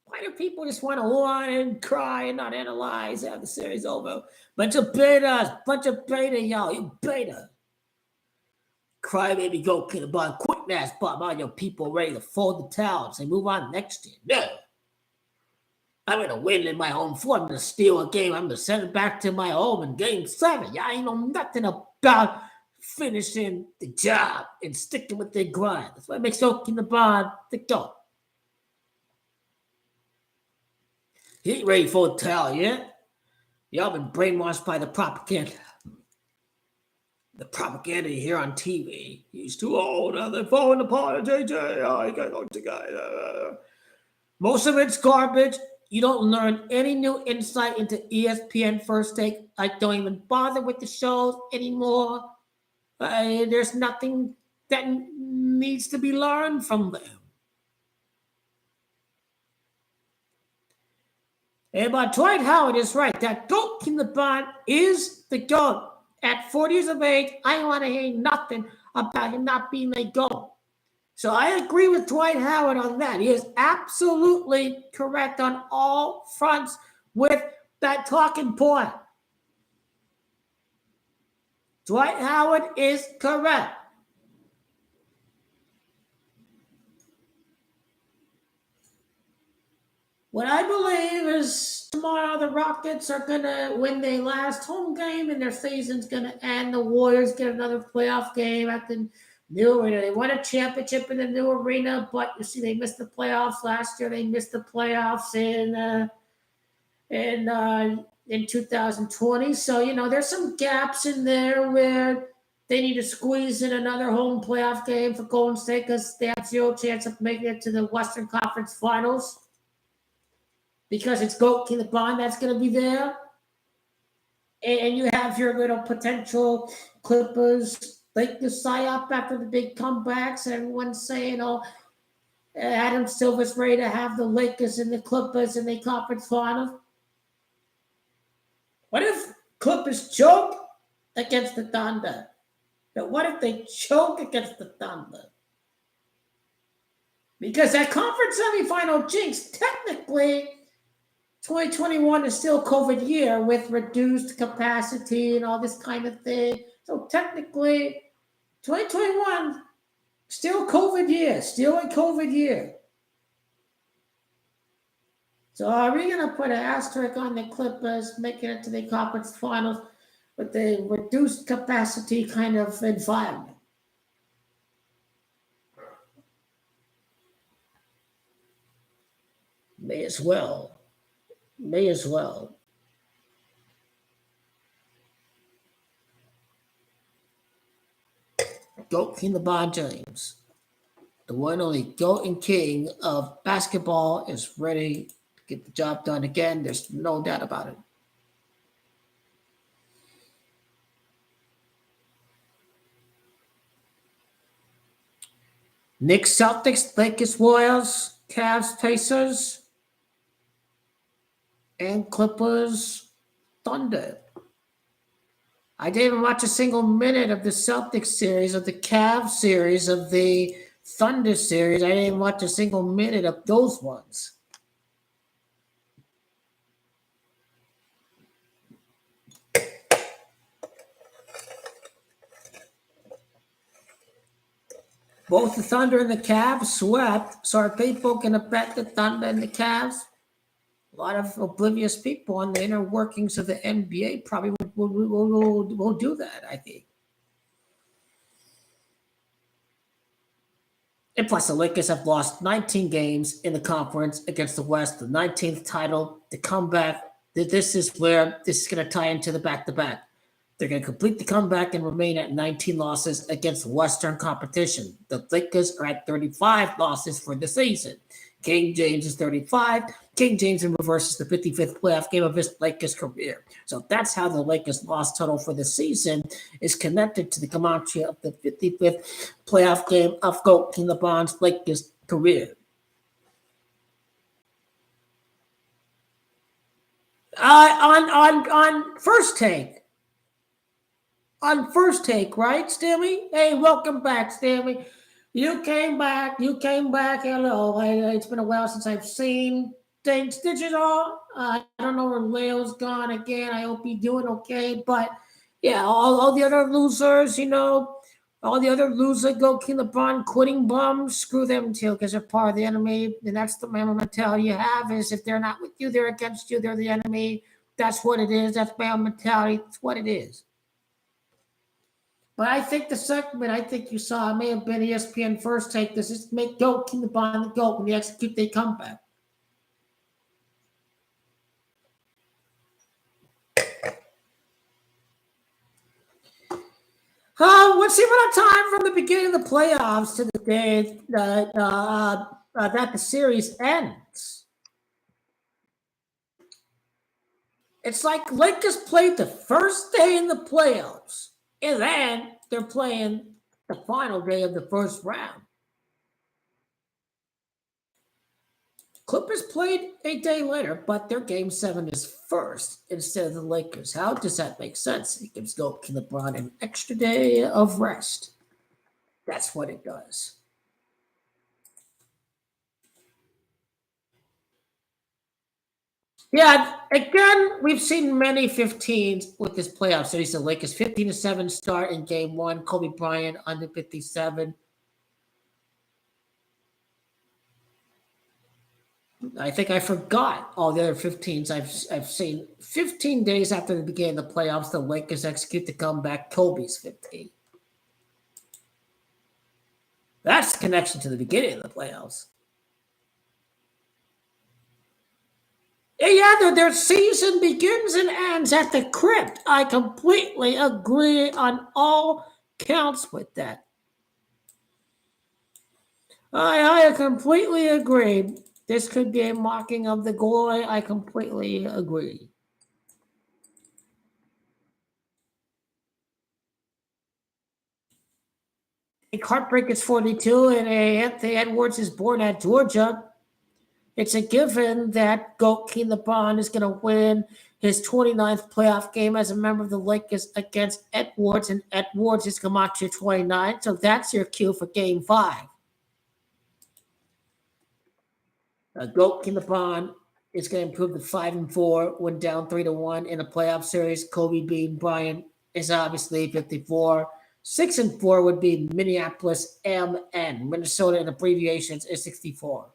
Why do people just want to whine and cry and not analyze after the series over? Bunch of betas. Bunch of beta, y'all. You beta. Cry, baby, go kill the ball. Quick ass bum. All your people ready to fold the towels and move on next year. No. I'm going to win in my home floor. I'm going to steal a game. I'm going to send it back to my home in game 7. Y'all ain't know nothing about finishing the job and sticking with their grind. That's what makes Oakley LeBron the GOAT. He ain't ready for a towel yet. Y'all been brainwashed by the propaganda. The propaganda you hear on TV. He's too old. They're falling apart. JJ. Oh, you got to go to guy. Most of it's garbage. You don't learn any new insight into ESPN First Take. I don't even bother with the shows anymore. There's nothing that needs to be learned from them. But Dwight Howard is right. That GOAT in the bond is the GOAT. At 40 years of age, I don't want to hear nothing about him not being a GOAT. So I agree with Dwight Howard on that. He is absolutely correct on all fronts with that talking point. Dwight Howard is correct. What I believe is tomorrow the Rockets are going to win their last home game and their season's going to end. The Warriors get another playoff game at the new arena. They won a championship in the new arena, but you see they missed the playoffs last year. They missed the playoffs in 2020. So, there's some gaps in there where they need to squeeze in another home playoff game for Golden State because they have zero chance of making it to the Western Conference Finals. Because it's GOAT King LeBron that's going to be there. And you have your little potential Clippers, like the psyop after the big comebacks. Everyone's saying, Adam Silver's ready to have the Lakers and the Clippers in the conference final. What if Clippers choke against the Thunder? But what if they choke against the Thunder? Because that conference semifinal jinx, technically, 2021 is still COVID year with reduced capacity and all this kind of thing. So technically, 2021, still COVID year, still a COVID year. So are we going to put an asterisk on the Clippers making it to the conference finals with the reduced capacity kind of environment? May as well. GOAT King LeBron James, the one and only GOAT and King of basketball, is ready to get the job done again. There's no doubt about it. Knicks, Celtics, Lakers, Warriors, Cavs, Pacers, and Clippers, Thunder. I didn't even watch a single minute of the Celtics series, of the Cavs series, of the Thunder series. I didn't even watch a single minute of those ones. Both the Thunder and the Cavs swept, so are people going to bet the Thunder and the Cavs? A lot of oblivious people on the inner workings of the NBA probably will do that, I think. And plus, the Lakers have lost 19 games in the conference against the West, the 19th title. The comeback, this is where this is going to tie into the back-to-back. They're going to complete the comeback and remain at 19 losses against Western competition. The Lakers are at 35 losses for the season. King James is 35. King James reverses the 55th playoff game of his Lakers career. So that's how the Lakers' loss total for the season is connected to the gematria of the 55th playoff game of Goldie LeBron's Lakers career. On first take. On first take, right, Stimmy? Hey, welcome back, Stimmy. You came back. Hello. It's been a while since I've seen things digital. I don't know where Leo's gone again. I hope he's doing okay. But yeah, all the other losers, all the other loser go King LeBron quitting bums, screw them too, because they're part of the enemy. And that's the mentality you have is if they're not with you, they're against you, they're the enemy. That's what it is. That's male mentality. That's what it is. But I think the segment you saw may have been ESPN first take. This is make GOAT King LeBron the GOAT when they execute their comeback. What's the amount of time from the beginning of the playoffs to the day that the series ends? It's like Lakers played the first day in the playoffs, and then they're playing the final day of the first round. Clippers played a day later, but their game 7 is first instead of the Lakers. How does that make sense? It gives King LeBron an extra day of rest. That's what it does. Yeah, again, we've seen many 15s with this playoff series. The Lakers 15-7 start in game 1. Kobe Bryant under 57. I think I forgot all the other 15s I've seen. 15 days after the beginning of the playoffs, the Lakers execute the comeback. Kobe's 15. That's the connection to the beginning of the playoffs. Yeah, their season begins and ends at the crypt. I completely agree on all counts with that. I completely agree. This could be a mocking of the glory. I completely agree. Heartbreak is 42, and Anthony Edwards is born at Georgia. It's a given that King LeBron is going to win his 29th playoff game as a member of the Lakers against Edwards, and Edwards is gematria 29. So that's your cue for Game 5. King LeBron is going to improve to 5-4 when down 3-1 in a playoff series. Kobe beating Bryant is obviously 54. 6-4 would be Minneapolis MN. Minnesota in abbreviations is 64.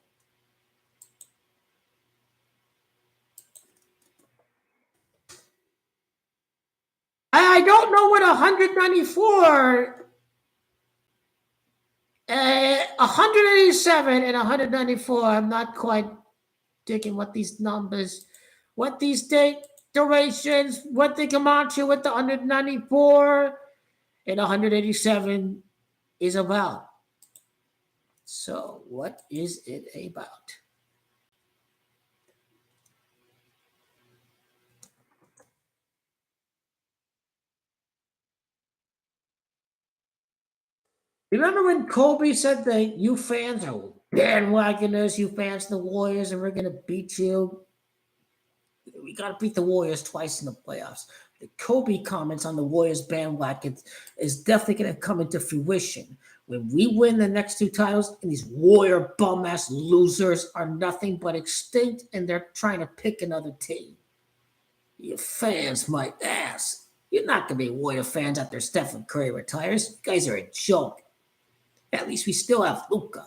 I don't know what 194, 187 and 194. I'm not quite digging what these numbers, what these date durations, what they come out to, what the 194 and 187 is about. So, what is it about? Remember when Kobe said that you fans are bandwagoners, you fans of the Warriors, and we're going to beat you? We got to beat the Warriors twice in the playoffs. The Kobe comments on the Warriors bandwagon is definitely going to come into fruition. When we win the next 2 titles, and these Warrior bum-ass losers are nothing but extinct, and they're trying to pick another team. Your fans might ask. You're not going to be Warrior fans after Stephen Curry retires. You guys are a joke. At least we still have Luka.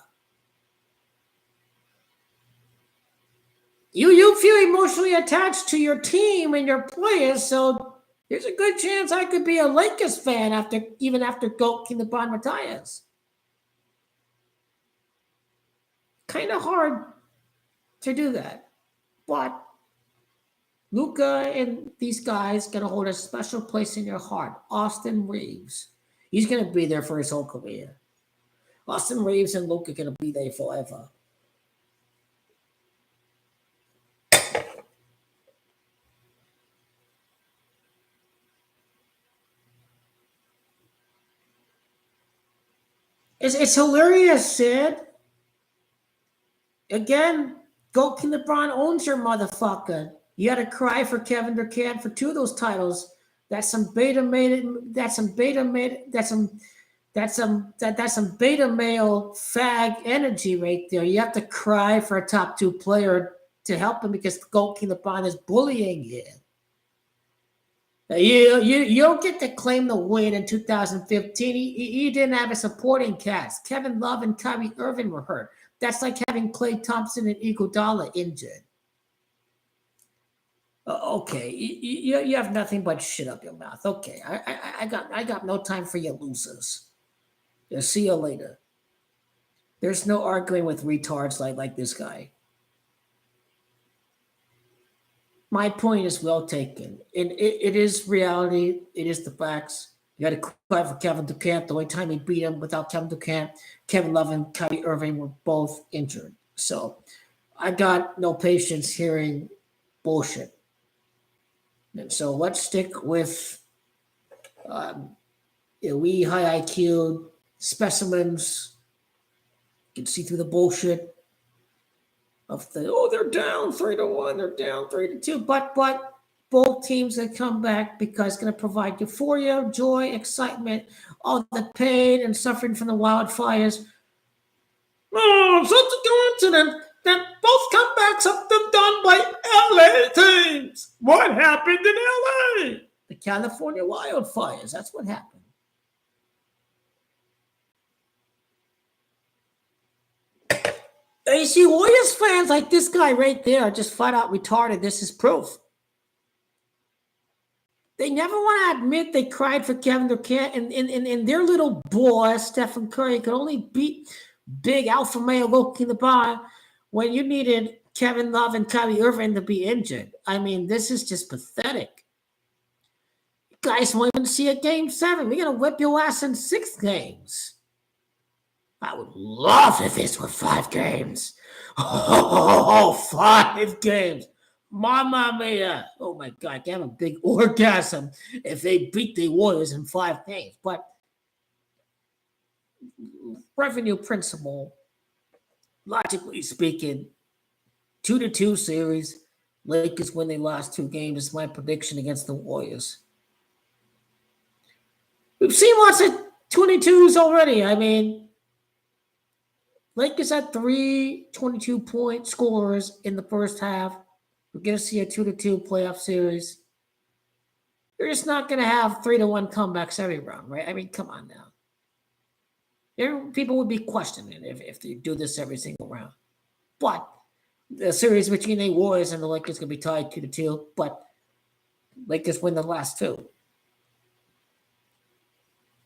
You feel emotionally attached to your team and your players, so there's a good chance I could be a Lakers fan even after King LeBron retires. Kind of hard to do that. But Luca and these guys gonna hold a special place in your heart. Austin Reeves, he's gonna be there for his whole career. Austin Reeves and Luca gonna be there forever. It's hilarious, Sid. Again, Goldkin LeBron owns your motherfucker. You had to cry for Kevin Durant for two of those titles. That's some beta made. That's some beta made. That's some beta male fag energy right there. You have to cry for a top two player to help him because Goldkin LeBron is bullying you. You don't get to claim the win in 2015. He didn't have a supporting cast. Kevin Love and Kyrie Irving were hurt. That's like having Klay Thompson and Iguodala injured. Okay, you have nothing but shit up your mouth. Okay, I got no time for you losers. See you later. There's no arguing with retards like this guy. My point is well taken. It is reality. It is the facts. You got to cry for Kevin Durant. The only time he beat him without Kevin Durant, Kevin Love and Kyrie Irving were both injured. So I got no patience hearing bullshit. And so let's stick with we high IQ specimens. You can see through the bullshit of they're down 3-1, they're down 3-2. But both teams that come back because it's going to provide euphoria, joy, excitement, all the pain and suffering from the wildfires. Oh, such a coincidence that both comebacks have been done by LA teams. What happened in LA? The California wildfires. That's what happened. You see, Warriors fans like this guy right there are just flat out retarded. This is proof. They never want to admit they cried for Kevin Durant, and their little boy, Stephen Curry, could only beat big alpha male Loki LeBron when you needed Kevin Love and Kyrie Irving to be injured. I mean, this is just pathetic. You guys won't even see a game 7. We're going to whip your ass in 6 games. I would love if this were 5 games. Oh, 5 games. Mamma mia. Oh my God, I can have a big orgasm if they beat the Warriors in 5 games. But revenue principle, logically speaking, 2-2 series. Lakers win their last 2 games is my prediction against the Warriors. We've seen lots of 22s already. I mean, Lakers had 3 22-point scorers in the first half. We're going to see a 2-2 playoff series. You're just not going to have 3-1 comebacks every round, right? I mean, come on now. People would be questioning if they do this every single round. But the series between the Warriors and the Lakers going to be tied 2-2, but Lakers win the last 2.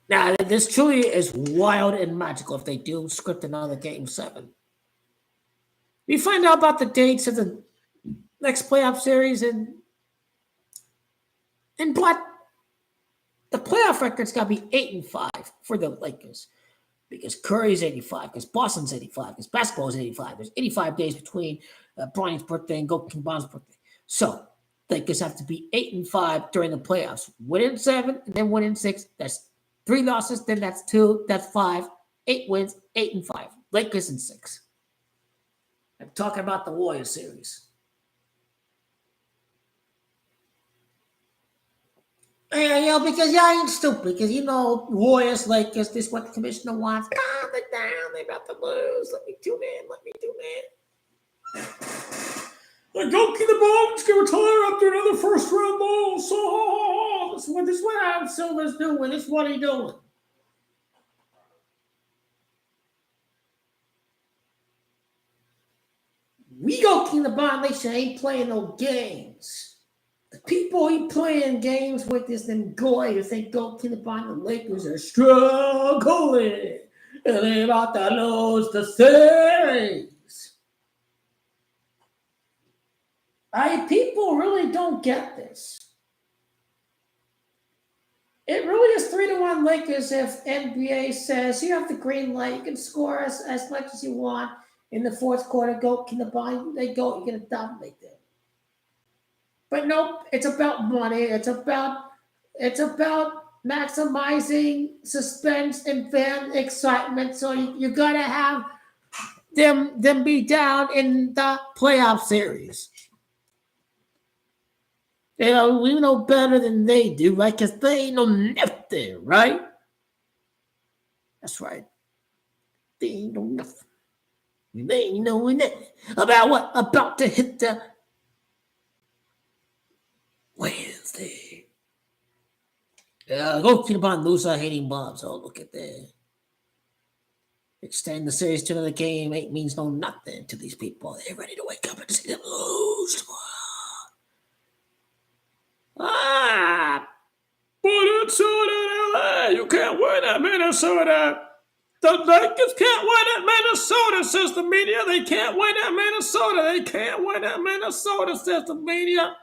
Now, this truly is wild and magical if they do script another Game 7. We find out about the dates of the next playoff series, and but the playoff record's got to be 8-5 for the Lakers because Curry's 85, because Boston's 85, because basketball is 85. There's 85 days between Bronny's birthday and Goldkin LeBron's birthday. So Lakers have to be 8-5 during the playoffs. Win in 7, and then win in 6. That's 3 losses, then that's 2, that's 5. 8 wins, 8-5. Lakers in 6. I'm talking about the Warriors series. Yeah, because I ain't stupid. Because, Warriors, Lakers, this is what the commissioner wants. Calm it down. They're about to lose. Let me tune in. Like, Goldkin LeBron's going to retire after another first-round loss. This is what Adam Silver's doing. This is what he's doing. We Goldkin LeBron, they say, ain't playing no games. The people he playing games with is them goyers. They Goldkin LeBron, the Lakers are struggling. And they're about to lose the series. People really don't get this. It really is 3-1 Lakers if NBA says you have the green light, you can score as much as you want in the fourth quarter. Go, can the ball? They go, you're gonna dominate them. But nope, it's about money. It's about maximizing suspense and fan excitement. So you gotta have them be down in the playoff series. You know, we know better than they do, right? Because they ain't no nothing, right? That's right. They ain't know nothing. They ain't knowing nothing about what about to hit the Wednesday. Go keep on loser hating bombs. Oh, look at that. Extend the series to another game. It means no nothing to these people. They're ready to wake up and see them lose. But it's in LA. You can't win at Minnesota. The Lakers can't win at Minnesota, says the media. They can't win at Minnesota. They can't win at Minnesota, says the media.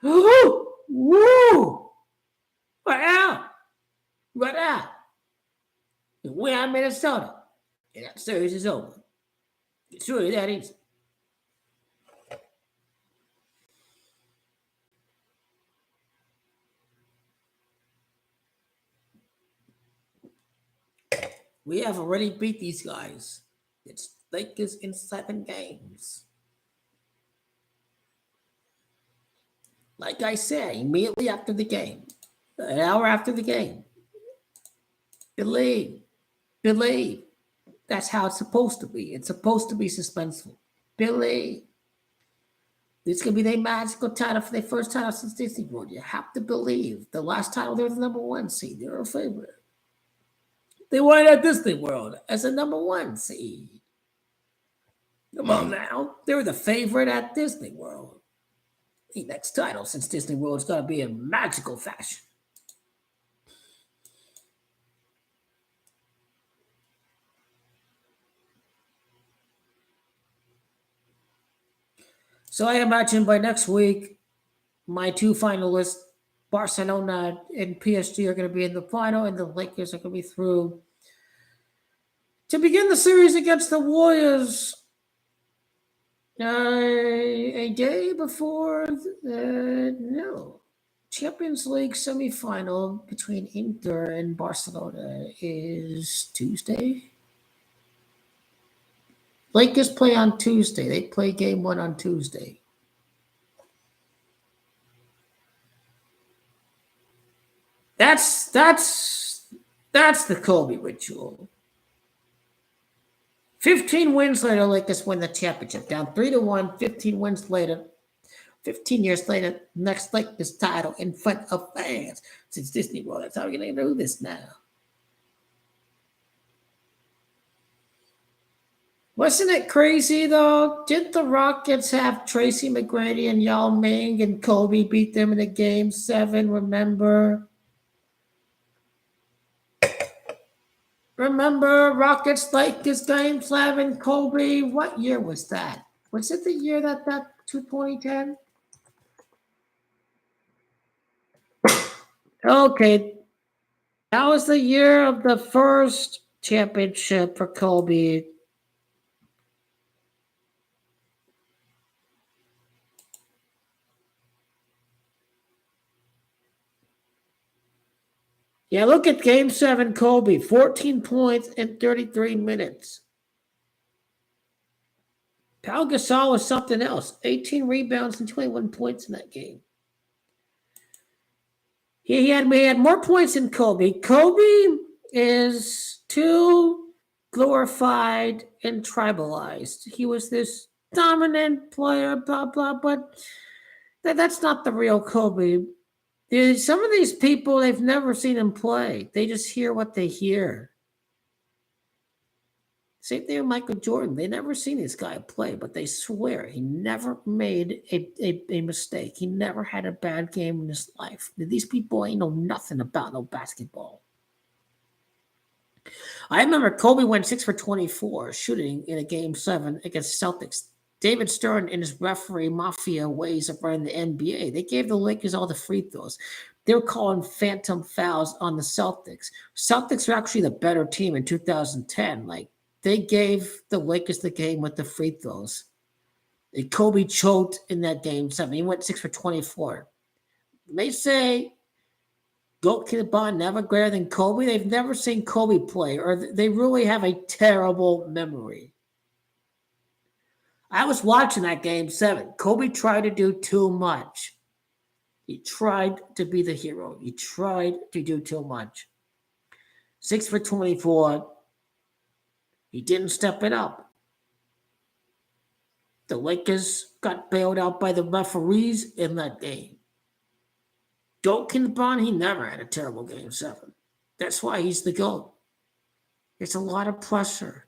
Woo! Woo! What out? What out? Win at Minnesota. And that series is over. It's really that easy. We have already beat these guys. It's Lakers in 7 games. Like I said, immediately after the game, an hour after the game, believe. That's how it's supposed to be. It's supposed to be suspenseful. Believe. This could be their magical title for their first title since Disney World. You have to believe. The last title, they were the number 1 seed. They're a favorite. They won at Disney World as a number 1 seed. Come on now. They were the favorite at Disney World. The next title since Disney World is going to be in magical fashion. So I imagine by next week, my 2 finalists, Barcelona and PSG, are going to be in the final, and the Lakers are going to be through to begin the series against the Warriors a day before the Champions League semifinal between Inter and Barcelona is Tuesday. Lakers play on Tuesday. They play game 1 on Tuesday. That's the Kobe ritual. 15 wins later, Lakers win the championship. Down 3-1, 15 wins later. 15 years later, next Lakers title in front of fans. Since Disney World, that's how we're going to do this now. Wasn't it crazy, though? Didn't the Rockets have Tracy McGrady and Yao Ming and Kobe beat them in a Game 7, remember? Remember Rockets Lakers Game 7, Kobe? What year was that? Was it the year that 2010? Okay. That was the year of the first championship for Kobe. Yeah, look at Game 7, Kobe. 14 points in 33 minutes. Pau Gasol was something else. 18 rebounds and 21 points in that game. He had more points than Kobe. Kobe is too glorified and tribalized. He was this dominant player, blah, blah, but that's not the real Kobe. Some of these people, they've never seen him play. They just hear what they hear. Same thing with Michael Jordan. They never seen this guy play, but they swear he never made a mistake. He never had a bad game in his life. These people ain't know nothing about no basketball. I remember Kobe went 6 for 24 shooting in a Game 7 against Celtics David Stern and his referee mafia ways of running the NBA. They gave the Lakers all the free throws. They were calling phantom fouls on the Celtics. Celtics were actually the better team in 2010. Like, they gave the Lakers the game with the free throws. And Kobe choked in that game 7. He went 6 for 24. They say GOAT Kid Bond never greater than Kobe. They've never seen Kobe play, or they really have a terrible memory. I was watching that game 7. Kobe tried to do too much. He tried to be the hero. He tried to do too much. 6 for 24. He didn't step it up. The Lakers got bailed out by the referees in that game. GOAT Kid Bond, he never had a terrible game 7. That's why he's the GOAT. It's a lot of pressure.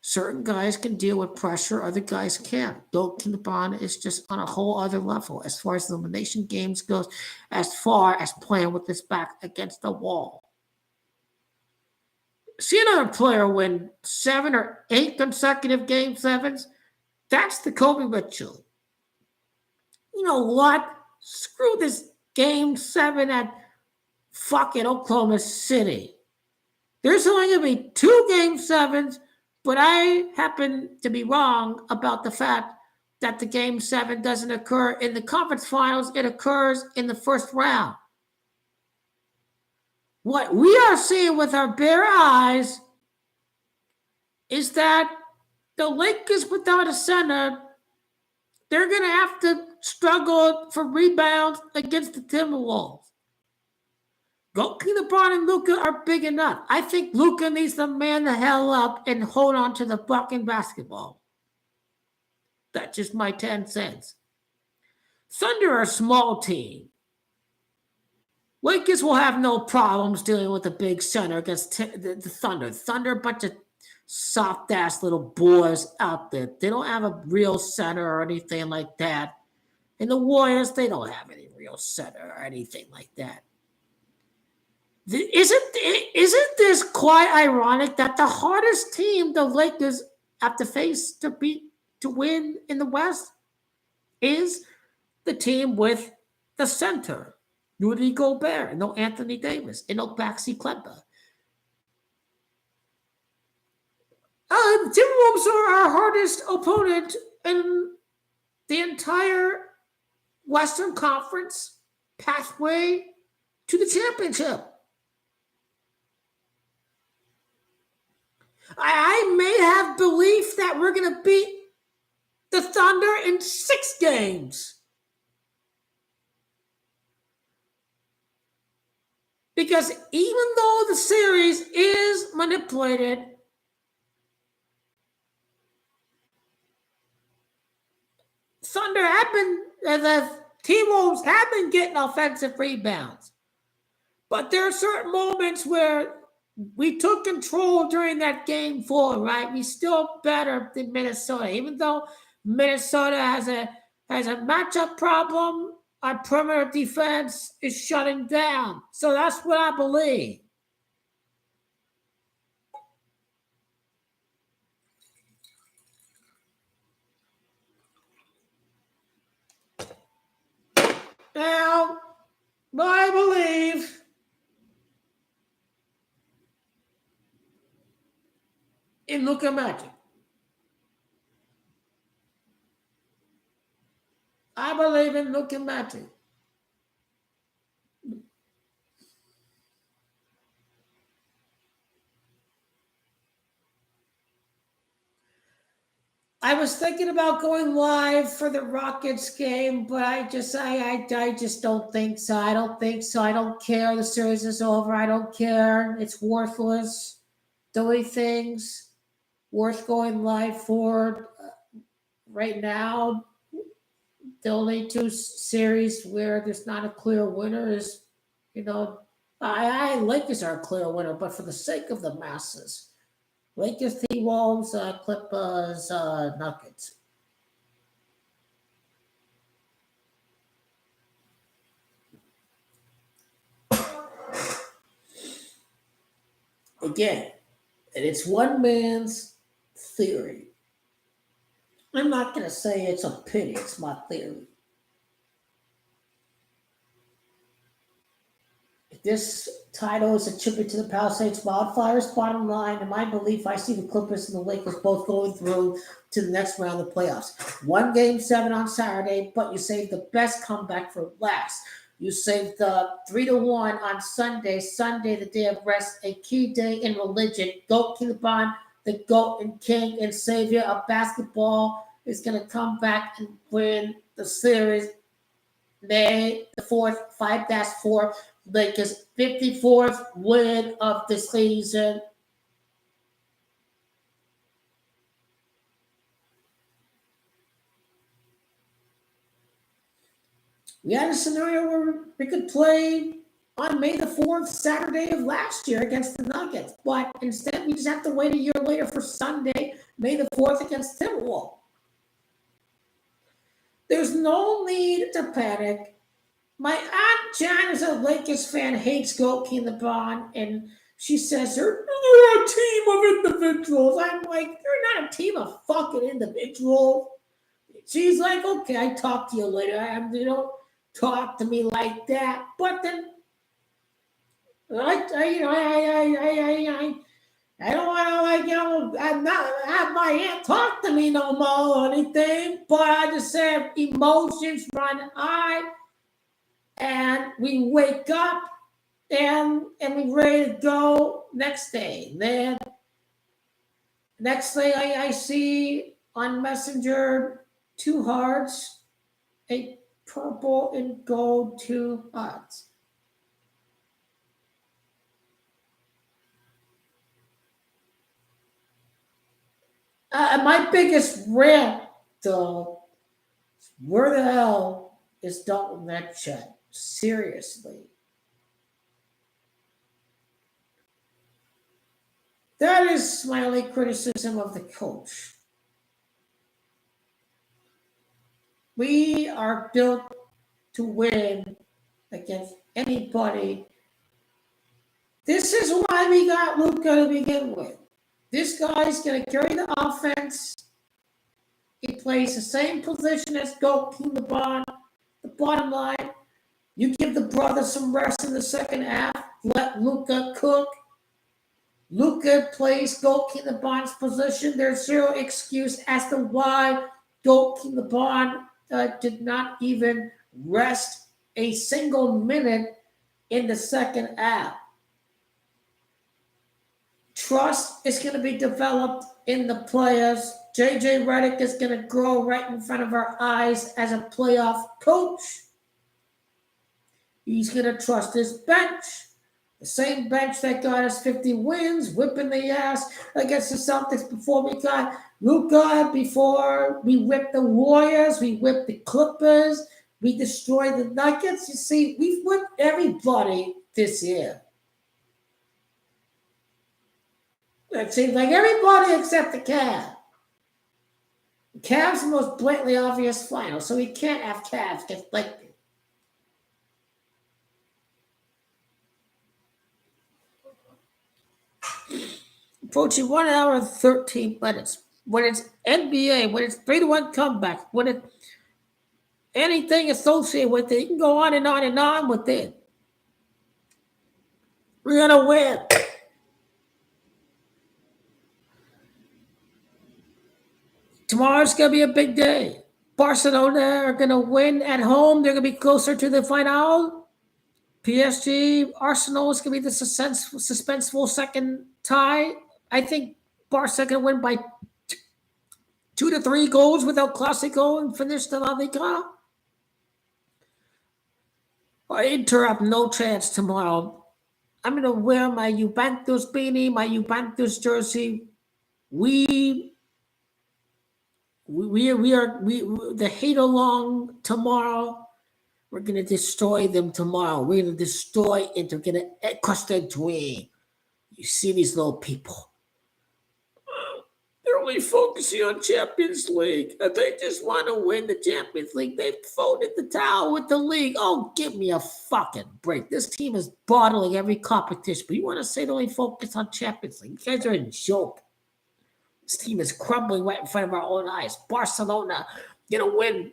Certain guys can deal with pressure, other guys can't. GOAT Kid Bond is just on a whole other level as far as elimination games goes, as far as playing with his back against the wall. See another player win 7 or 8 consecutive game 7s? That's the Kobe Mitchell. You know what? Screw this game 7 at fucking Oklahoma City. There's only going to be 2 game 7s, but I happen to be wrong about the fact that the game 7 doesn't occur in the conference finals. It occurs in the first round. What we are seeing with our bare eyes is that the Lakers without a center, they're going to have to struggle for rebounds against the Timberwolves. GOAT Kid Bond and Luka are big enough. I think Luka needs to man the hell up and hold on to the fucking basketball. That's just my 10 cents. Thunder are a small team. Lakers will have no problems dealing with a big center against the Thunder. Thunder, a bunch of soft-ass little boys out there. They don't have a real center or anything like that. And the Warriors, they don't have any real center or anything like that. Isn't this quite ironic that the hardest team the Lakers have to face to win in the West is the team with the center? Rudy Gobert, and no Anthony Davis, and no Maxi Kleber. The Timberwolves are our hardest opponent in the entire Western Conference pathway to the championship. I may have belief that we're going to beat the Thunder in 6 games. Because even though the series is manipulated, the T-Wolves have been getting offensive rebounds. But there are certain moments where we took control during that game 4, right? We still better than Minnesota. Even though Minnesota has a matchup problem, our perimeter defense is shutting down. So that's what I believe. Now, I believe in Luka Magic. I believe in Luka Magic. I was thinking about going live for the Rockets game, but I just don't think so. I don't think so. I don't care. The series is over. I don't care. It's worthless. The only things worth going live for right now, the only 2 series where there's not a clear winner is, Lakers are a clear winner, but for the sake of the masses, Lakers, T-Wolves, Clippers, Nuggets. Again, and it's one man's theory. I'm not going to say it's a pity. It's my theory. This title is a tribute to the Palisades Wildfires. Bottom line, in my belief, I see the Clippers and the Lakers both going through to the next round of the playoffs. One game 7 on Saturday, but you saved the best comeback for last. You saved the 3-1 on Sunday. Sunday, the day of rest, a key day in religion. Goat King Bond, the GOAT and King and Savior of basketball, is going to come back and win the series. May the 4th, 5-4. Lakers' 54th win of the season. We had a scenario where we could play on May the 4th, Saturday of last year against the Nuggets, but instead we just have to wait a year later for Sunday, May the 4th against Timberwolves. There's no need to panic. My Aunt Jan is a Lakers fan, hates Goat King LeBron, and she says they're a team of individuals. I'm like, they're not a team of fucking individuals. She's like, okay, I talk to you later. You don't talk to me like that. But then, I don't want to, I'm not have my aunt talk to me no more or anything. But I just said emotions run high. And we wake up and we ready to go next day. Then next thing I see on Messenger 2 hearts, a purple and gold 2 hearts. My biggest rant, though, where the hell is Dalton Netchet? Seriously. That is my only criticism of the coach. We are built to win against anybody. This is why we got Luka to begin with. This guy's going to carry the offense. He plays the same position as Goat King LeBron. The bottom line, you give the brother some rest in the second half. Let Luka cook. Luka plays Goat King LeBron's position. There's zero excuse as to why Goat King LeBron did not even rest a single minute in the second half. Trust is going to be developed in the players. JJ Redick is going to grow right in front of our eyes as a playoff coach. He's going to trust his bench. The same bench that got us 50 wins, whipping the ass against the Celtics before we got Luka, before we whipped the Warriors, we whipped the Clippers, we destroyed the Nuggets. You see, we've whipped everybody this year. It seems like everybody except the Cavs. The Cavs are the most blatantly obvious final, so we can't have Cavs get like approaching 1 hour and 13 minutes. When it's NBA, when it's 3-1 comeback, when it's anything associated with it, you can go on and on and on with it. We're going to win. Tomorrow's going to be a big day. Barcelona are going to win at home. They're going to be closer to the final. PSG, Arsenal is going to be the suspenseful second tie. I think Barca can win by 2 to 3 goals without Clasico and finish the La Liga. Inter have no chance tomorrow. I'm going to wear my Juventus beanie, my Juventus jersey. We the hate along tomorrow. We're going to destroy them tomorrow. We're going to destroy Inter. We're going to crush their dream. You see these little people. They're only focusing on Champions League. And they just want to win the Champions League. They've thrown in the towel with the league. Oh, give me a fucking break. This team is bottling every competition. But you want to say they only focus on Champions League? You guys are a joke. This team is crumbling right in front of our own eyes. Barcelona gonna win.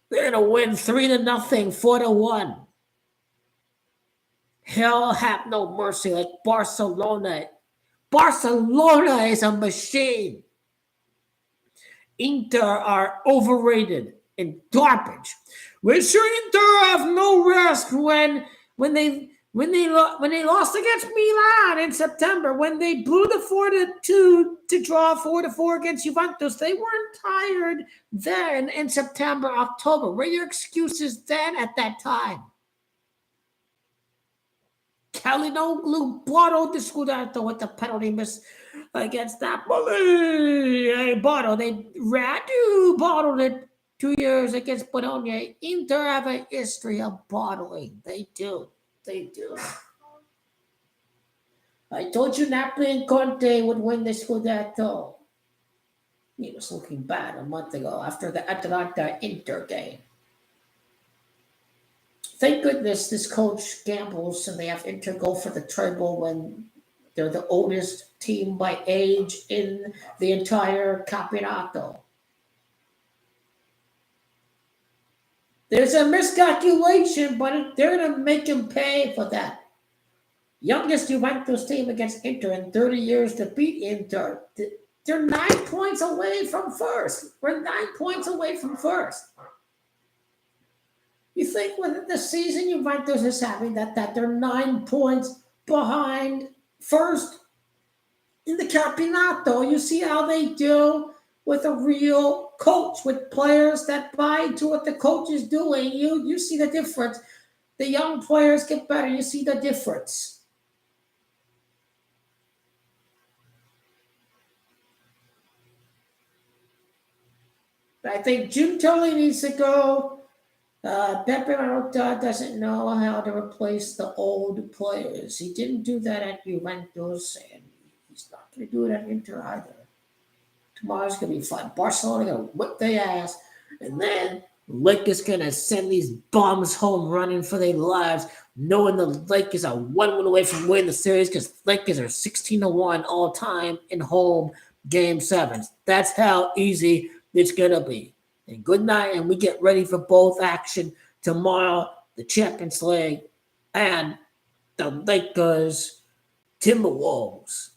They're gonna win 3-0, 4-1. Hell have no mercy like Barcelona. Barcelona is a machine. Inter are overrated and garbage. We sure Inter have no risk when they lost against Milan in September, when they blew the 4-2 to draw 4-4 against Juventus. They weren't tired then in September, October. Where are your excuses then at that time? Calhanoglu bottled the Scudetto with the penalty miss against Napoli. Radu bottled it 2 years against Bologna. Inter have a history of bottling. They do. They do. I told you Napoli and Conte would win the Scudetto. He was looking bad a month ago after the Atalanta-Inter game. Thank goodness this coach gambles and they have Inter go for the treble when they're the oldest team by age in the entire Campionato. There's a miscalculation, but they're going to make him pay for that. Youngest Juventus team against Inter in 30 years to beat Inter. They're 9 points away from first. We're 9 points away from first. You think with the season Juventus is having that they're 9 points behind first in the Campionato. You see how they do with a real coach, with players that buy into what the coach is doing. You see the difference. The young players get better. You see the difference. I think Giuntoli needs to go. Pepe Marotta doesn't know how to replace the old players. He didn't do that at Juventus, and he's not going to do it at Inter either. Tomorrow's going to be fun. Barcelona going to whip their ass, and then Lakers going to send these bums home running for their lives, knowing the Lakers are 1 win away from winning the series because Lakers are 16-1 all time in home game sevens. That's how easy it's going to be. And good night, and we get ready for both action tomorrow, the Champions League and the Lakers Timberwolves.